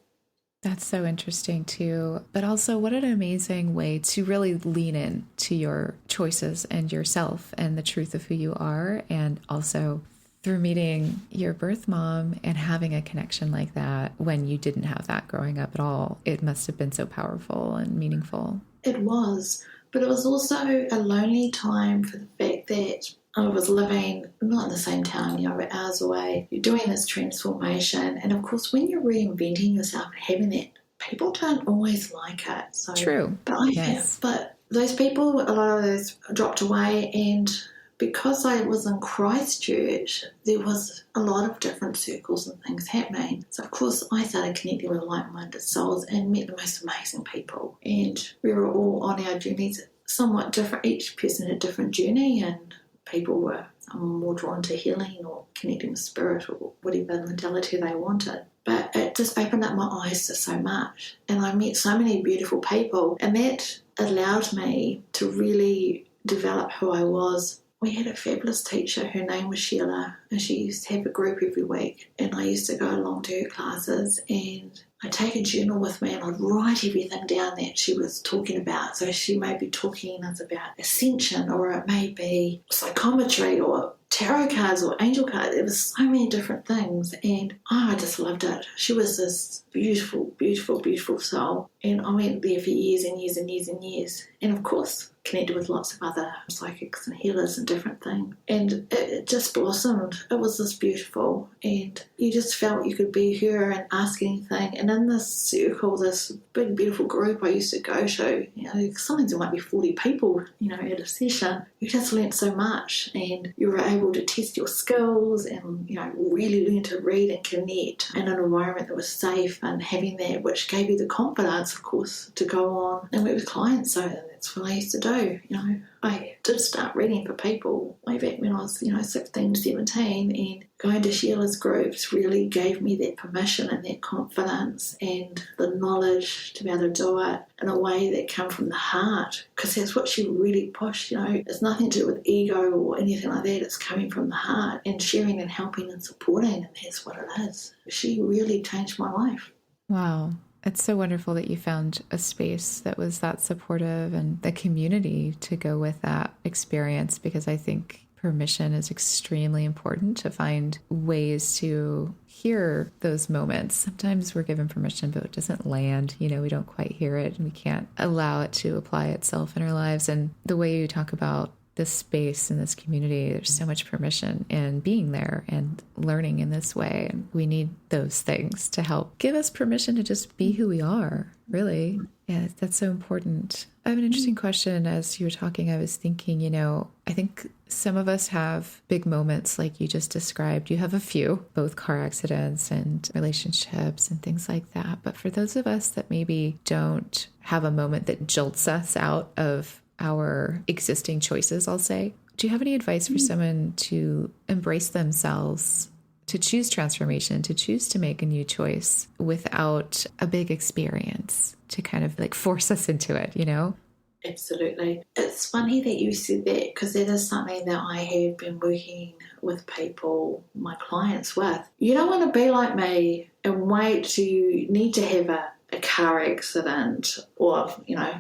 [SPEAKER 6] That's so interesting too. But also, what an amazing way to really lean in to your choices and yourself and the truth of who you are. And also through meeting your birth mom and having a connection like that when you didn't have that growing up at all, it must have been so powerful and meaningful.
[SPEAKER 1] It was. But it was also a lonely time for the fact that I was living not in the same town, but hours away. You're doing this transformation. And of course, when you're reinventing yourself and having that, people don't always like it. So,
[SPEAKER 6] True.
[SPEAKER 1] But those people, a lot of those dropped away, and because I was in Christchurch, there was a lot of different circles and things happening. So, of course, I started connecting with like-minded souls and met the most amazing people. And we were all on our journeys, somewhat different. Each person had a different journey, and people were more drawn to healing or connecting with spirit or whatever modality they wanted. But it just opened up my eyes to so much. And I met so many beautiful people, and that allowed me to really develop who I was. We had a fabulous teacher, her name was Sheila, and she used to have a group every week, and I used to go along to her classes, and I'd take a journal with me and I'd write everything down that she was talking about. So she may be talking us about ascension, or it may be psychometry or tarot cards or angel cards. There was so many different things, and I just loved it. She was this beautiful, beautiful, beautiful soul, and I went there for years and years and years and years, and of course connected with lots of other psychics and healers and different things, and it just blossomed. It was just beautiful, and you just felt you could be her and ask anything. And in this circle, this big beautiful group I used to go to, sometimes there might be 40 people at a session. You just learnt so much, and you were able to test your skills and really learn to read and connect in an environment that was safe, and having that which gave you the confidence, of course, to go on and work with clients. So that's what I used to do. I did start reading for people way back when I was 16, 17, and going to Sheila's groups really gave me that permission and that confidence and the knowledge to be able to do it in a way that came from the heart, because that's what she really pushed. It's nothing to do with ego or anything like that. It's coming from the heart and sharing and helping and supporting, and that's what it is. She really changed my life.
[SPEAKER 6] Wow. It's so wonderful that you found a space that was that supportive and the community to go with that experience, because I think permission is extremely important to find ways to hear those moments. Sometimes we're given permission, but it doesn't land. We don't quite hear it, and we can't allow it to apply itself in our lives. And the way you talk about this space and this community, there's so much permission in being there and learning in this way. And we need those things to help give us permission to just be who we are, really. Yeah, that's so important. I have an interesting question. As you were talking, I was thinking, I think some of us have big moments like you just described. You have a few, both car accidents and relationships and things like that. But for those of us that maybe don't have a moment that jolts us out of our existing choices, I'll say, do you have any advice for someone to embrace themselves, to choose transformation, to choose to make a new choice without a big experience to kind of force us into it,
[SPEAKER 1] Absolutely. It's funny that you said that, because that is something that I have been working with people, my clients, with. You don't want to be like me and wait till you need to have a car accident or,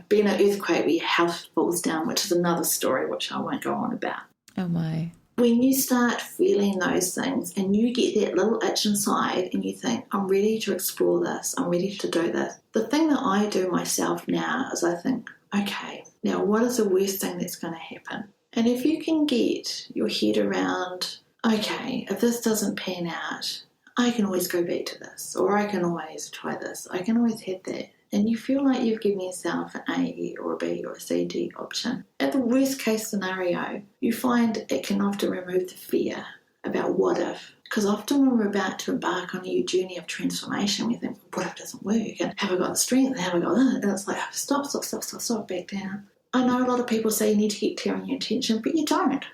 [SPEAKER 1] be in an earthquake where your house falls down, which is another story which I won't go on about.
[SPEAKER 6] Oh my.
[SPEAKER 1] When you start feeling those things and you get that little itch inside and you think, I'm ready to explore this, I'm ready to do this. The thing that I do myself now is I think, okay, now what is the worst thing that's going to happen? And if you can get your head around, okay, if this doesn't pan out, I can always go back to this, or I can always try this, I can always have that. And you feel like you've given yourself an A or a B or a C, D option. At the worst case scenario, you find it can often remove the fear about what if. Because often when we're about to embark on a new journey of transformation, we think, what if it doesn't work? And have I got the strength? And have I got that? And it's like, stop, back down. I know a lot of people say you need to get clear on your intention, but you don't.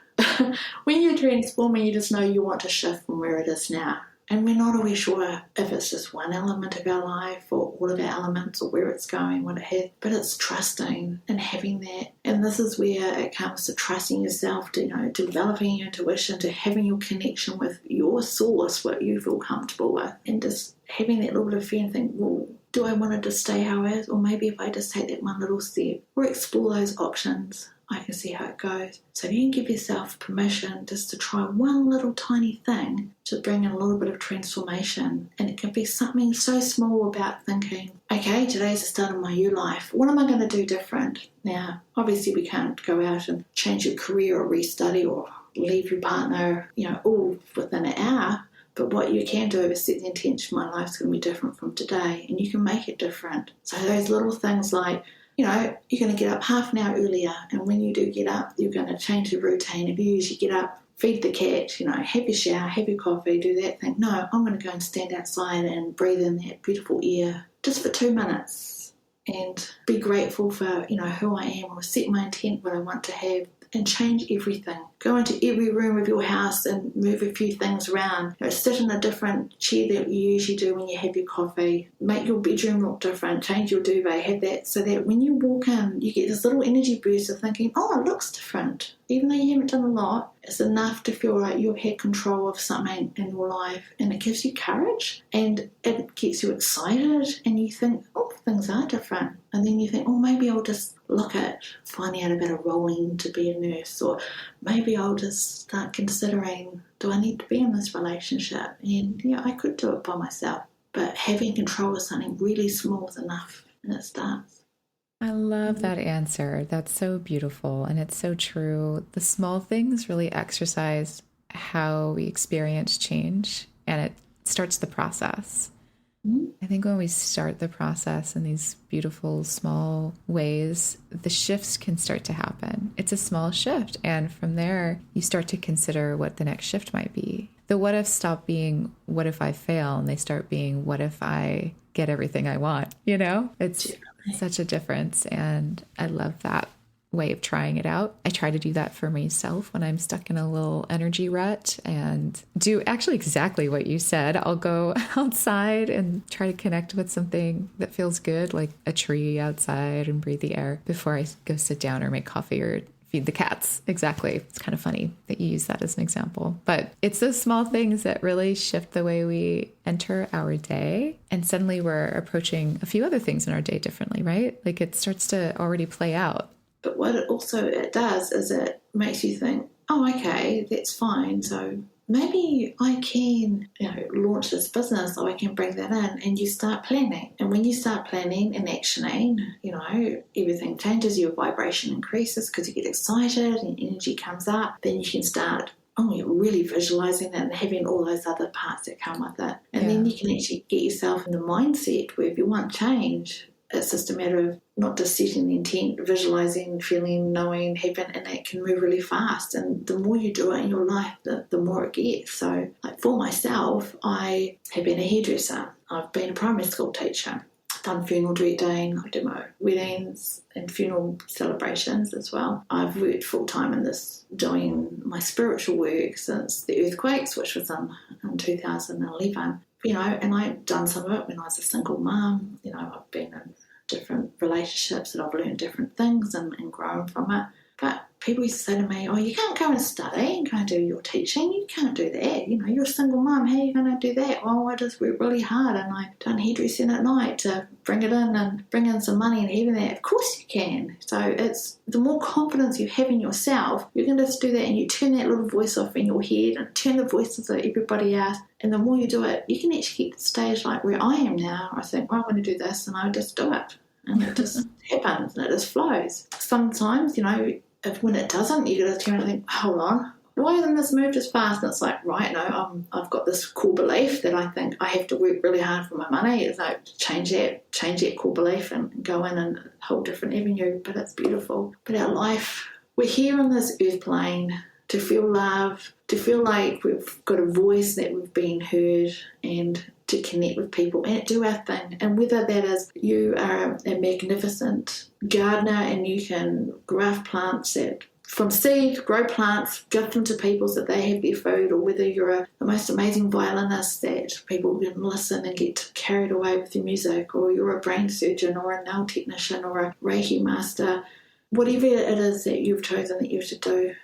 [SPEAKER 1] When you're transforming, you just know you want to shift from where it is now. And we're not always sure if it's just one element of our life or all of our elements or where it's going, what it has. But it's trusting and having that. And this is where it comes to trusting yourself, to developing your intuition, to having your connection with your source, what you feel comfortable with. And just having that little bit of fear and think, well, do I want to just stay how it is? Or maybe if I just take that one little step or explore those options, I can see how it goes. So if you can give yourself permission just to try one little tiny thing to bring in a little bit of transformation, and it can be something so small about thinking, okay, today's the start of my new life. What am I going to do different? Now, obviously we can't go out and change your career or restudy or leave your partner, all within an hour. But what you can do is set the intention, my life's going to be different from today, and you can make it different. So those little things like, you're going to get up half an hour earlier, and when you do get up, you're going to change the routine. If you usually get up, feed the cat, have your shower, have your coffee, do that thing. No, I'm going to go and stand outside and breathe in that beautiful air just for 2 minutes and be grateful for, who I am, or set my intent, what I want to have, and change everything. Go into every room of your house and move a few things around. Sit in a different chair that you usually do when you have your coffee. Make your bedroom look different. Change your duvet. Have that so that when you walk in, you get this little energy boost of thinking, oh, it looks different. Even though you haven't done a lot, it's enough to feel like you've had control of something in your life, and it gives you courage and it gets you excited, and you think, oh, things are different. And then you think, oh, maybe I'll just look at finding out about enrolling to be a nurse, or maybe I'll just start considering, do I need to be in this relationship? And I could do it by myself, but having control of something really small is enough, and it starts.
[SPEAKER 6] I love that answer. That's so beautiful, and it's so true. The small things really exercise how we experience change, and it starts the process. I think when we start the process in these beautiful small ways, the shifts can start to happen. It's a small shift, and from there, you start to consider what the next shift might be. The what ifs stop being, what if I fail? And they start being, what if I get everything I want? It's such a difference, and I love that way of trying it out. I try to do that for myself when I'm stuck in a little energy rut, and do actually exactly what you said. I'll go outside and try to connect with something that feels good, like a tree outside, and breathe the air before I go sit down or make coffee or feed the cats. Exactly. It's kind of funny that you use that as an example, but it's those small things that really shift the way we enter our day. And suddenly we're approaching a few other things in our day differently, right? Like it starts to already play out.
[SPEAKER 1] But what it does is it makes you think, oh, okay, that's fine. So maybe I can, launch this business, or I can bring that in, and you start planning. And when you start planning and actioning, everything changes, your vibration increases because you get excited and energy comes up. Then you can start, you're really visualizing it and having all those other parts that come with it. And then you can actually get yourself in the mindset where if you want change, it's just a matter of not just setting the intent, visualizing, feeling, knowing, having, and it can move really fast. And the more you do it in your life, the more it gets. So, like for myself, I have been a hairdresser. I've been a primary school teacher. I've done funeral directing. I do my weddings and funeral celebrations as well. I've worked full time in this, doing my spiritual work since the earthquakes, which was in 2011. And I've done some of it when I was a single mum. I've been in different relationships and I've learned different things and grown from it. But people used to say to me, oh, you can't go and study and go and do your teaching. You can't do that. You're a single mum. How are you going to do that? Well, I just work really hard and I done hairdressing at night to bring it in and bring in some money and even that. Of course you can. So it's the more confidence you have in yourself, you can just do that, and you turn that little voice off in your head and turn the voices of everybody else. And the more you do it, you can actually get to the stage like where I am now. I think, well, I'm going to do this, and I just do it. And it just happens and it just flows. Sometimes, when it doesn't, you got to turn and think, hold on, why hasn't this moved as fast? And it's like, right, no, I've got this core belief that I think I have to work really hard for my money. It's like change that core belief and go in a whole different avenue. But it's beautiful. But our life, we're here on this earth plane to feel love, to feel like we've got a voice, that we've been heard, and to connect with people and do our thing. And whether that is you are a magnificent gardener and you can graft plants from seed, grow plants, give them to people so that they have their food, or whether you're the most amazing violinist that people can listen and get carried away with your music, or you're a brain surgeon or a nail technician or a Reiki master, whatever it is that you've chosen that you're to do,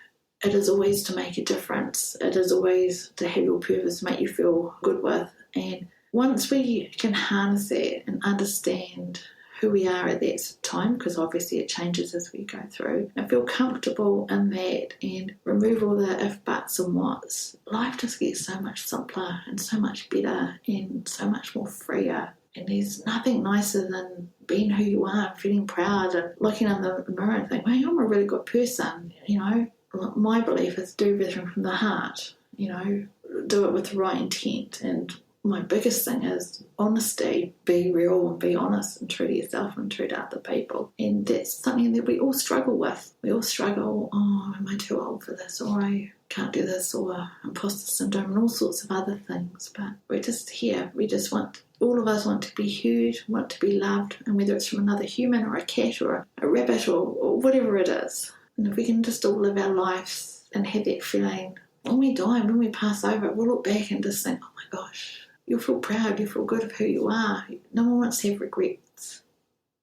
[SPEAKER 1] it is always to make a difference. It is always to have your purpose make you feel good with. And once we can harness that and understand who we are at that time, because obviously it changes as we go through, and feel comfortable in that and remove all the if, buts and whats, life just gets so much simpler and so much better and so much more freer. And there's nothing nicer than being who you are, feeling proud and looking in the mirror and thinking, well, I'm a really good person. You know, my belief is do everything from the heart, you know, do it with the right intent. And my biggest thing is honesty, be real and be honest and true to yourself and true to other people. And that's something that we all struggle with. We all struggle, oh, am I too old for this? Or I can't do this, or imposter syndrome and all sorts of other things. But we're just here. We just want, all of us want to be heard, want to be loved, and whether it's from another human or a cat or a rabbit or whatever it is. And if we can just all live our lives and have that feeling, when we die, when we pass over, we'll look back and just think, oh my gosh, you'll feel proud, you feel good of who you are. No one wants to have regrets.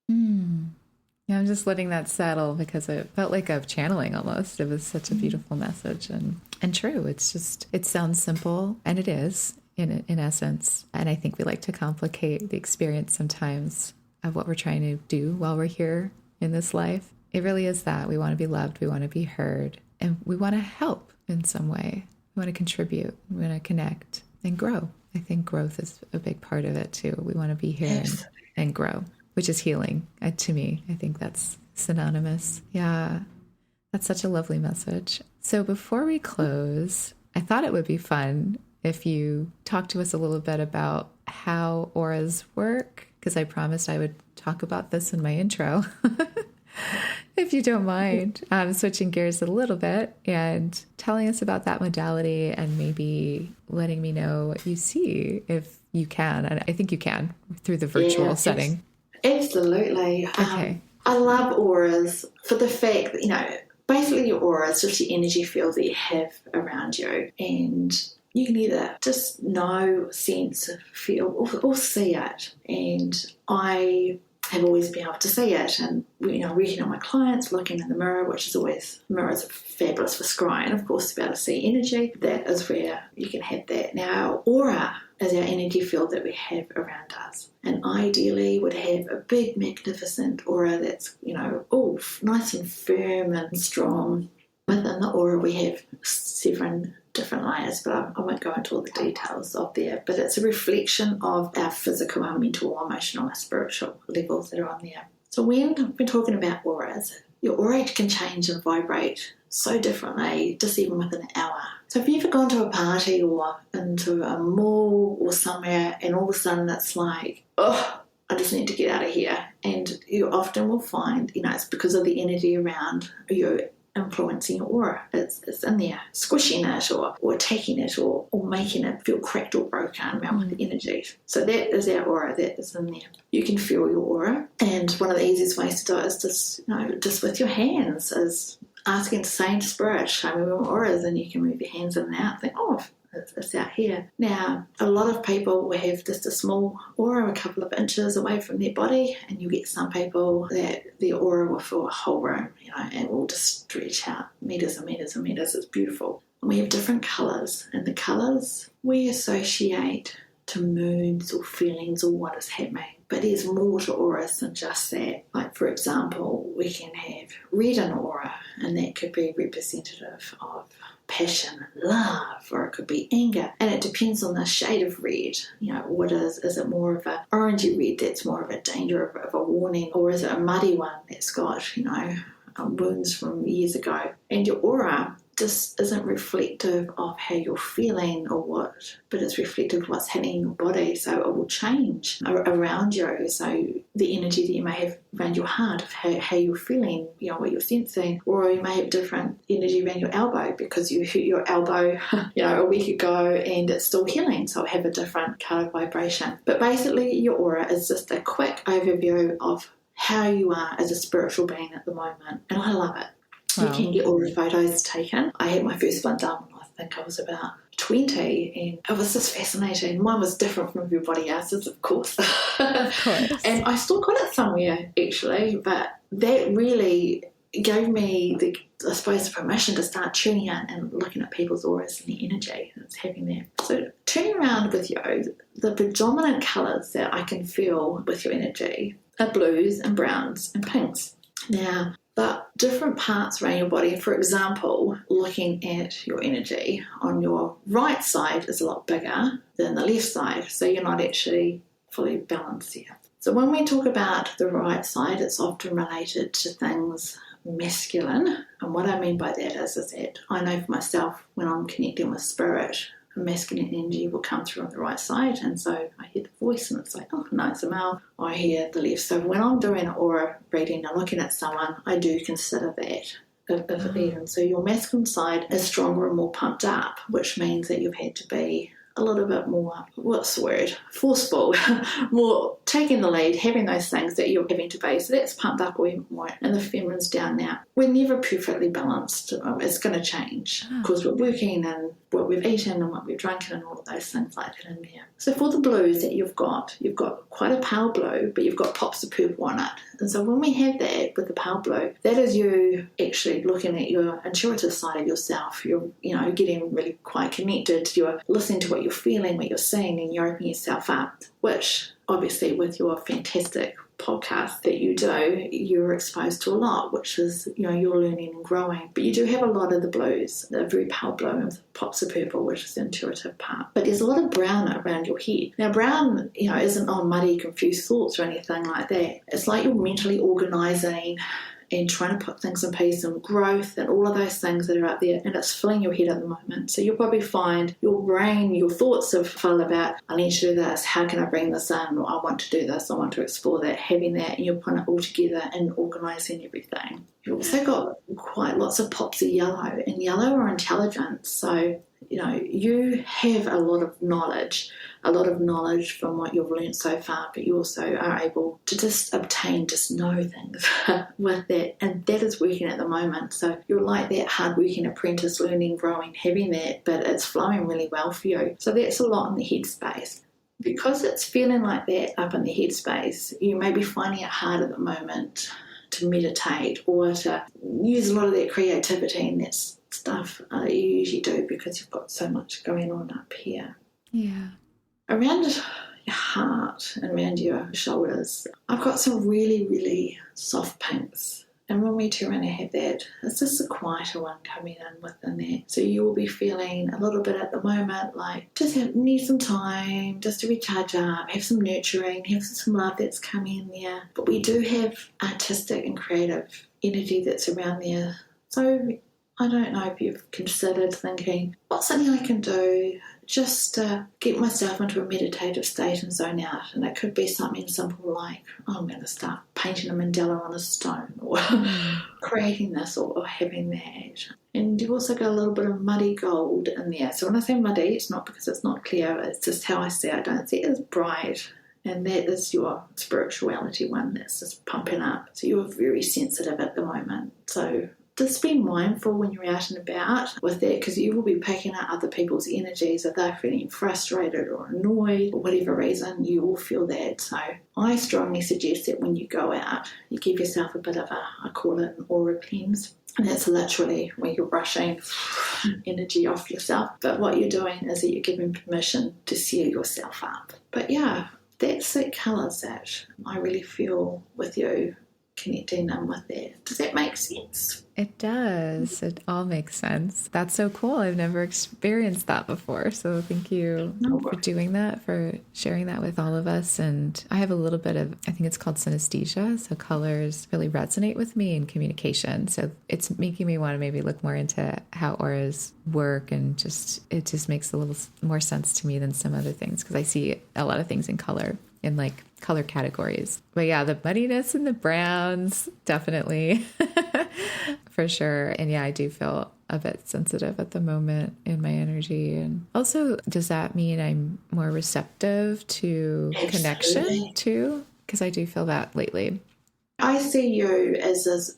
[SPEAKER 6] Yeah, I'm just letting that settle because it felt like a channeling almost. It was such a beautiful message and true. It's just, it sounds simple, and it is in essence. And I think we like to complicate the experience sometimes of what we're trying to do while we're here in this life. It really is that. We want to be loved, we want to be heard, and we want to help in some way. We want to contribute, we want to connect and grow. I think growth is a big part of it too. We want to be here and grow, which is healing to me. I think that's synonymous. Yeah, that's such a lovely message. So before we close, I thought it would be fun if you talk to us a little bit about how auras work, because I promised I would talk about this in my intro. If you don't mind, switching gears a little bit and telling us about that modality and maybe letting me know what you see, if you can. And I think you can through the virtual setting.
[SPEAKER 1] Absolutely.
[SPEAKER 6] Okay.
[SPEAKER 1] I love auras for the fact that, you know, basically your aura is just the energy field that you have around you. And you can either just know, sense, feel, or see it. And I have always been able to see it, and, you know, working on my clients, looking in the mirror, which is always, mirrors are fabulous for scrying, of course, to be able to see energy. That is where you can have that. Now, our aura is our energy field that we have around us, and ideally would have a big, magnificent aura that's, you know, all nice and firm and strong. Within the aura, we have 7 different layers, but I won't go into all the details of there. But it's a reflection of our physical, our mental, emotional, our spiritual levels that are on there. So when we're talking about auras, your aura can change and vibrate so differently, just even within an hour. So if you've ever gone to a party or into a mall or somewhere, and all of a sudden it's like, oh, I just need to get out of here. And you often will find, you know, it's because of the energy around you influencing your aura. It's in there, squishing it or taking it or making it feel cracked or broken around with the energy. So that is our aura, that is in there. You can feel your aura, and one of the easiest ways to do it is just, you know, just with your hands, is asking the same spirit, show me where my aura is, and you can move your hands in and out and think, oh, it's out here. Now, a lot of people will have just a small aura a couple of inches away from their body, and you get some people that the aura will fill a whole room, you know, and will just stretch out meters and meters and meters. It's beautiful. And we have different colours, and the colours we associate to moods or feelings or what is happening. But there's more to auras than just that. Like, for example, we can have red in aura, and that could be representative of passion, love, or it could be anger. And it depends on the shade of red. You know, what is it more of a orangey red that's more of a danger, of a warning, or is it a muddy one that's got, you know, wounds from years ago? And your aura just isn't reflective of how you're feeling or what, but it's reflective of what's happening in your body. So it will change around you. So the energy that you may have around your heart, of how you're feeling, you know, what you're sensing, or you may have different energy around your elbow because you hurt your elbow, you know, a week ago and it's still healing. So it'll have a different colour vibration. But basically your aura is just a quick overview of how you are as a spiritual being at the moment. And I love it. Wow. You can get aura photos taken. I had my first one done when I think I was about 20, and it was just fascinating. Mine was different from everybody else's, of course. Of course. And I still got it somewhere, actually, but that really gave me the permission to start tuning in and looking at people's auras and the energy that's happening there. So turning around with you, the predominant colours that I can feel with your energy are blues and browns and pinks. Now, but different parts around your body, for example, looking at your energy on your right side is a lot bigger than the left side, so you're not actually fully balanced here. So when we talk about the right side, it's often related to things masculine. And what I mean by that is that I know for myself, when I'm connecting with spirit, masculine energy will come through on the right side. And so I hear the voice and it's like, oh, no, it's a male. I hear the left. So when I'm doing an aura reading and looking at someone, I do consider that. Even. So your masculine side is stronger and more pumped up, which means that you've had to be a little bit more, what's the word, forceful, more taking the lead, having those things that you're having to be. So that's pumped up even more, and the feminine's down now. We're never perfectly balanced. It's going to change because we're working and what we've eaten and what we've drunken and all of those things like that in there. So for the blues that you've got quite a pale blue, but you've got pops of purple on it. And so when we have that with the pale blue, that is you actually looking at your intuitive side of yourself. You're, getting really quite connected. You're listening to what you're feeling, what you're seeing, and you're opening yourself up, which obviously with your fantastic podcast that you do, you're exposed to a lot, which is, you're learning and growing. But you do have a lot of the blues, the very pale blue and pops of purple, which is the intuitive part. But there's a lot of brown around your head. Now, brown, isn't on muddy, confused thoughts or anything like that. It's like you're mentally organising and trying to put things in place and growth and all of those things that are up there, and it's filling your head at the moment. So you'll probably find your brain, your thoughts are full about, I need to do this, how can I bring this in, or I want to do this, I want to explore that, having that, and you're putting it all together and organising everything. You've also got quite lots of pops of yellow, and yellow are intelligence. So, you have a lot of knowledge from what you've learned so far, but you also are able to just know things with that, and that is working at the moment. So you're like that hard-working apprentice, learning, growing, having that, but it's flowing really well for you. So that's a lot in the headspace. Because it's feeling like that up in the headspace, you may be finding it hard at the moment to meditate or to use a lot of that creativity and that stuff that you usually do because you've got so much going on up here.
[SPEAKER 6] Yeah.
[SPEAKER 1] Around your heart and around your shoulders, I've got some really, really soft pinks. And when we turn around and have that, it's just a quieter one coming in within there. So you will be feeling a little bit at the moment like just need some time just to recharge up, have some nurturing, have some love that's coming in there. But we do have artistic and creative energy that's around there. So I don't know if you've considered thinking, what's something I can do just to get myself into a meditative state and zone out. And it could be something simple like, I'm going to start painting a mandala on a stone or creating this or having that. And you've also got a little bit of muddy gold in there. So when I say muddy, it's not because it's not clear, it's just how I see it. I don't see it as bright. And that is your spirituality one that's just pumping up. So you're very sensitive at the moment. So just be mindful when you're out and about with that, because you will be picking up other people's energies. If they're feeling frustrated or annoyed for whatever reason, you will feel that. So I strongly suggest that when you go out, you give yourself a bit of I call it an aura cleanse. And that's literally where you're brushing energy off yourself. But what you're doing is that you're giving permission to seal yourself up. But yeah, that's the colours that I really feel with you, connecting them with that. Does that make sense?
[SPEAKER 6] It does. It all makes sense. That's so cool. I've never experienced that before. So thank you for doing that, for sharing that with all of us. And I have a little bit of, I think it's called synesthesia. So colors really resonate with me in communication. So it's making me want to maybe look more into how auras work, and it just makes a little more sense to me than some other things, because I see a lot of things in color, in like color categories. But yeah, the muddiness and the browns, definitely. For sure. And yeah, I do feel a bit sensitive at the moment in my energy. And also, does that mean I'm more receptive to connection too? Because I do feel that lately.
[SPEAKER 1] I see you as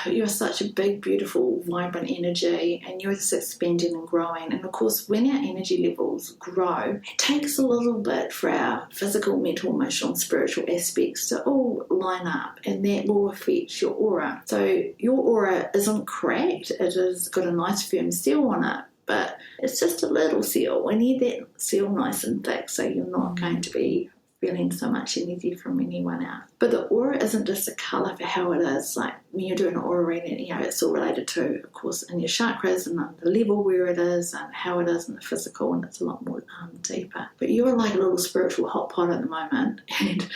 [SPEAKER 1] you're such a big, beautiful, vibrant energy, and you're just expanding and growing. And of course, when our energy levels grow, it takes a little bit for our physical, mental, emotional, and spiritual aspects to all line up, and that will affect your aura. So your aura isn't cracked, it has got a nice firm seal on it, but it's just a little seal. We need that seal nice and thick so you're not going to be feeling so much energy from anyone else. But the aura isn't just a colour for how it is. Like when you're doing an aura reading, it's all related to, of course, in your chakras and the level where it is and how it is in the physical, and it's a lot more deeper. But you're like a little spiritual hot pot at the moment, and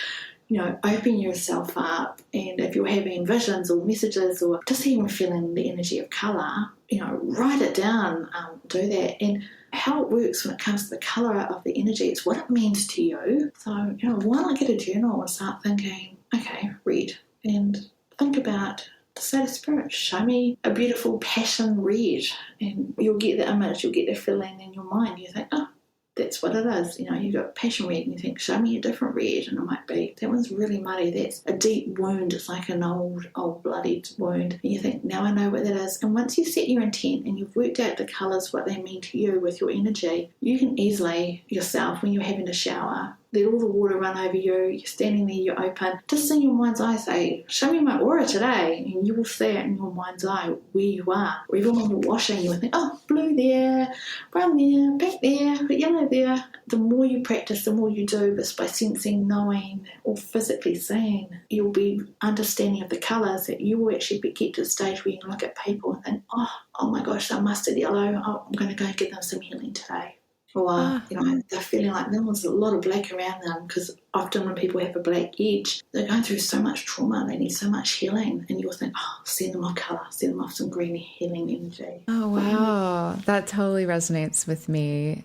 [SPEAKER 1] open yourself up. And if you're having visions or messages or just even feeling the energy of colour, write it down, do that. And how it works when it comes to the colour of the energy, it's what it means to you. So, why not get a journal and start thinking, okay, read, and think about, say to Spirit, show me a beautiful passion red, and you'll get the image, you'll get the feeling in your mind. You think, oh, that's what it is. You got passion red, and you think, show me a different red, and it might be, that one's really muddy, that's a deep wound, it's like an old bloodied wound, and you think, now I know what that is. And once you set your intent and you've worked out the colours, what they mean to you with your energy, you can easily yourself, when you're having a shower, let all the water run over you, you're standing there, you're open, just in your mind's eye say, show me my aura today, and you will see it in your mind's eye where you are. Or even when you're washing, you'll think, oh, blue there, brown there, pink there, yellow there. The more you practice, the more you do this by sensing, knowing, or physically seeing, you'll be understanding of the colours, that you will actually get to the stage where you can look at people and think, oh my gosh, they're mustard yellow, I'm going to go and give them some healing today. Or, they're feeling like there's a lot of black around them, because often when people have a black edge, they're going through so much trauma, they need so much healing, and you'll think, send them off colour, send them off some green healing energy.
[SPEAKER 6] Oh, wow. That totally resonates with me.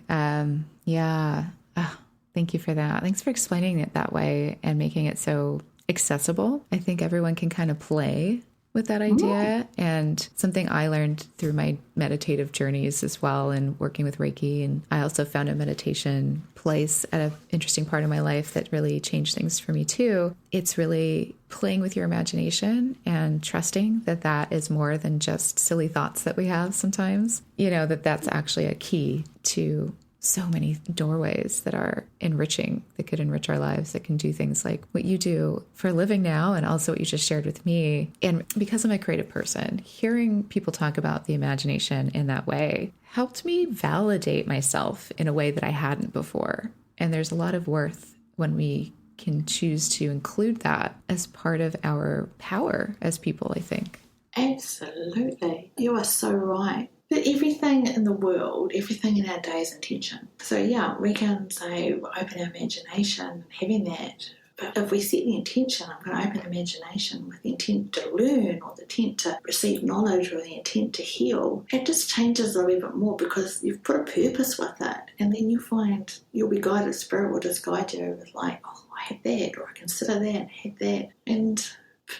[SPEAKER 6] Yeah. Oh, thank you for that. Thanks for explaining it that way and making it so accessible. I think everyone can kind of play with that idea, and something I learned through my meditative journeys as well, and working with Reiki. And I also found a meditation place at an interesting part of my life that really changed things for me too. It's really playing with your imagination and trusting that that is more than just silly thoughts that we have sometimes, that's actually a key to so many doorways that are enriching, that could enrich our lives, that can do things like what you do for a living now, and also what you just shared with me. And because I'm a creative person, hearing people talk about the imagination in that way helped me validate myself in a way that I hadn't before. And there's a lot of worth when we can choose to include that as part of our power as people, I think.
[SPEAKER 1] Absolutely. You are so right. But everything in the world, everything in our day is intention. So we can say open our imagination, having that. But if we set the intention, I'm going to open imagination with the intent to learn, or the intent to receive knowledge, or the intent to heal, it just changes a little bit more, because you've put a purpose with it. And then you find you'll be guided, Spirit will just guide you with like, I had that, or I consider that, I had that. And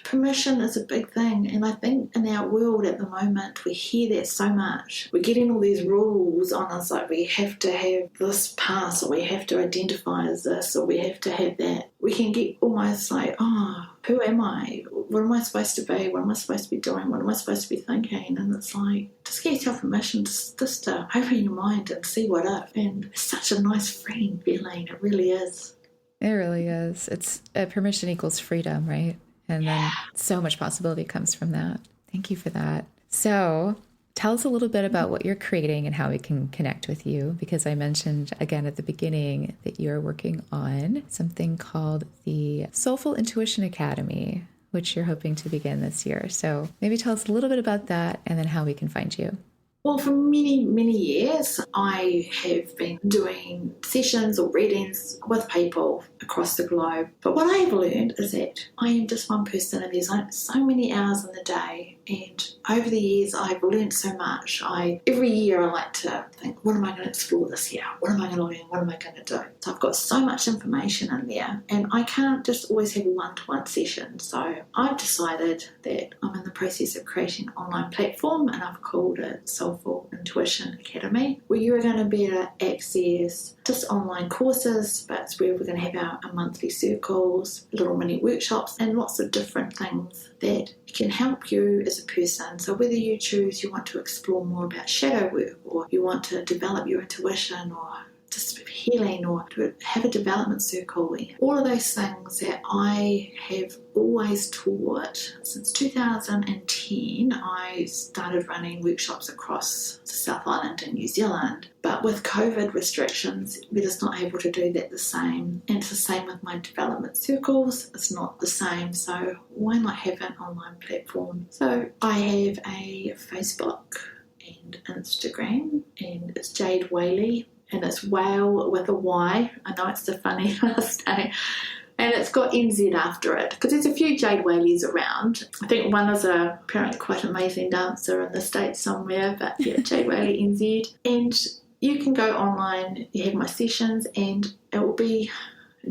[SPEAKER 1] permission is a big thing, and I think in our world at the moment we hear that so much. We're getting all these rules on us, like we have to have this pass, or we have to identify as this, or we have to have that. We can get almost like, who am I? What am I supposed to be? What am I supposed to be doing? What am I supposed to be thinking? And it's like, just get yourself permission just to open your mind and see what if. And it's such a nice freeing feeling. It really is.
[SPEAKER 6] It really is. It's permission equals freedom, right? And then so much possibility comes from that. Thank you for that. So tell us a little bit about what you're creating and how we can connect with you, because I mentioned again at the beginning that you're working on something called the Soulful Intuition Academy, which you're hoping to begin this year. So maybe tell us a little bit about that, and then how we can find you.
[SPEAKER 1] Well, for many, many years, I have been doing sessions or readings with people across the globe. But what I have learned is that I am just one person, and there's so many hours in the day. And over the years, I've learned so much. Every year, I like to think, what am I going to explore this year? What am I going to learn? What am I going to do? So I've got so much information in there, and I can't just always have a one-to-one session. So I've decided that I'm in the process of creating an online platform, and I've called it Soulful Soulful Intuition Academy, where you are going to be able to access just online courses, but it's where we're going to have our monthly circles, little mini workshops, and lots of different things that can help you as a person. So whether you choose you want to explore more about shadow work, or you want to develop your intuition, or just healing, or to have a development circle, all of those things that I have always taught. Since 2010, I started running workshops across the South Island in New Zealand, but with COVID restrictions, we're just not able to do that the same. And it's the same with my development circles, it's not the same, so why not have an online platform? So I have a Facebook and Instagram, and it's Jade Whaley, and it's whale with a Y. I know it's a funny last name. And it's got NZ after it, because there's a few Jade Whaleys around. I think one is apparently quite amazing dancer in the States somewhere, but yeah, Jade Whaley NZ. And you can go online, you have my sessions, and it will be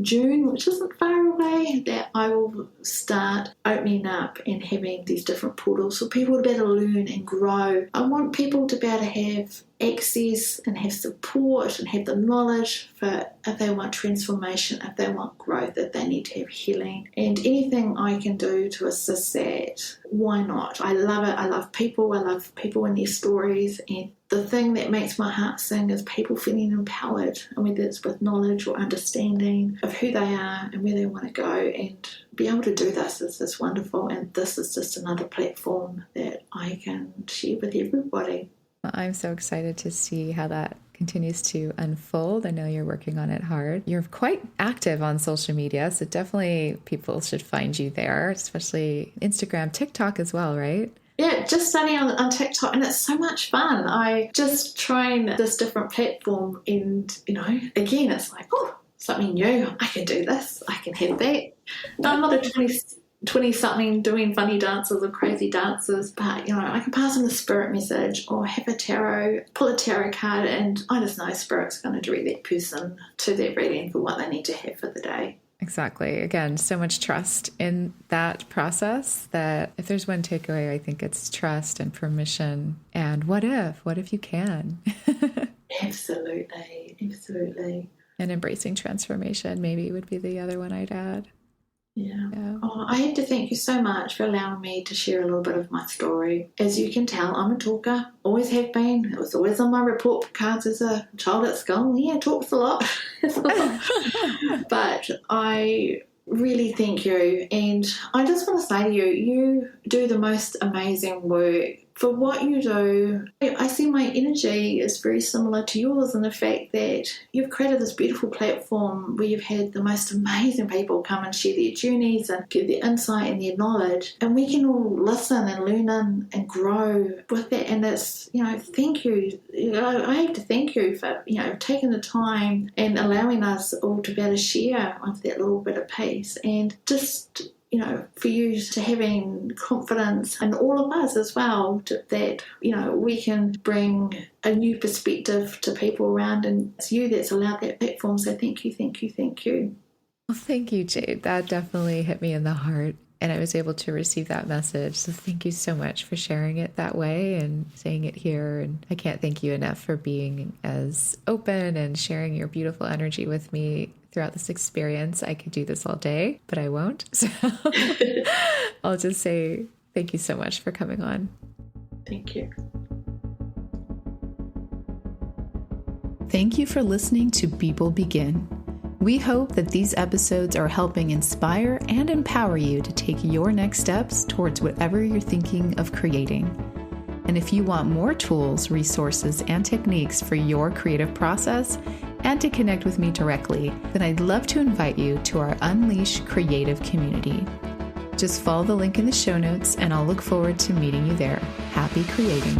[SPEAKER 1] June, which isn't far away, that I will start opening up and having these different portals for people to be able to learn and grow. I want people to be able to have access and have support and have the knowledge for if they want transformation, if they want growth, if they need to have healing, and anything I can do to assist that, why not? I love it. I love people and their stories, and the thing that makes my heart sing is people feeling empowered, and whether it's with knowledge or understanding of who they are and where they want to go, and be able to do this is just wonderful. And this is just another platform that I can share with everybody.
[SPEAKER 6] I'm so excited to see how that continues to unfold. I know you're working on it hard. You're quite active on social media, so definitely people should find you there, especially Instagram, TikTok as well, right?
[SPEAKER 1] Yeah, just starting on TikTok, and it's so much fun. I just trying this different platform, and, again, it's like, oh, something new. I can do this. I can have that. No, I'm not a 20-something doing funny dances or crazy dances, but, I can pass on the spirit message or have a tarot, pull a tarot card, and I just know spirit's going to direct that person to that reading for what they need to have for the day.
[SPEAKER 6] Exactly. Again, so much trust in that process that if there's one takeaway, I think it's trust and permission. And what if you can?
[SPEAKER 1] Absolutely.
[SPEAKER 6] And embracing transformation maybe would be the other one I'd add.
[SPEAKER 1] Yeah. Oh, I have to thank you so much for allowing me to share a little bit of my story. As you can tell, I'm a talker, always have been. It was always on my report cards as a child at school. Yeah, talks a lot. But I really thank you. And I just want to say to you, you do the most amazing work. For what you do, I see my energy is very similar to yours in the fact that you've created this beautiful platform where you've had the most amazing people come and share their journeys and give their insight and their knowledge, and we can all listen and learn and grow with that. And it's, thank you. I have to thank you for, taking the time and allowing us all to be able to share of that little bit of peace, and just for you to having confidence in all of us as well, that, we can bring a new perspective to people around, and it's you that's allowed that platform. So thank you.
[SPEAKER 6] Well, thank you, Jade. That definitely hit me in the heart, and I was able to receive that message. So thank you so much for sharing it that way and saying it here. And I can't thank you enough for being as open and sharing your beautiful energy with me throughout this experience. I could do this all day, but I won't. So I'll just say thank you so much for coming on.
[SPEAKER 1] Thank you.
[SPEAKER 6] Thank you for listening to People Begin. We hope that these episodes are helping inspire and empower you to take your next steps towards whatever you're thinking of creating. And if you want more tools, resources, and techniques for your creative process, and to connect with me directly, then I'd love to invite you to our Unleash Creative community. Just follow the link in the show notes, and I'll look forward to meeting you there. Happy creating.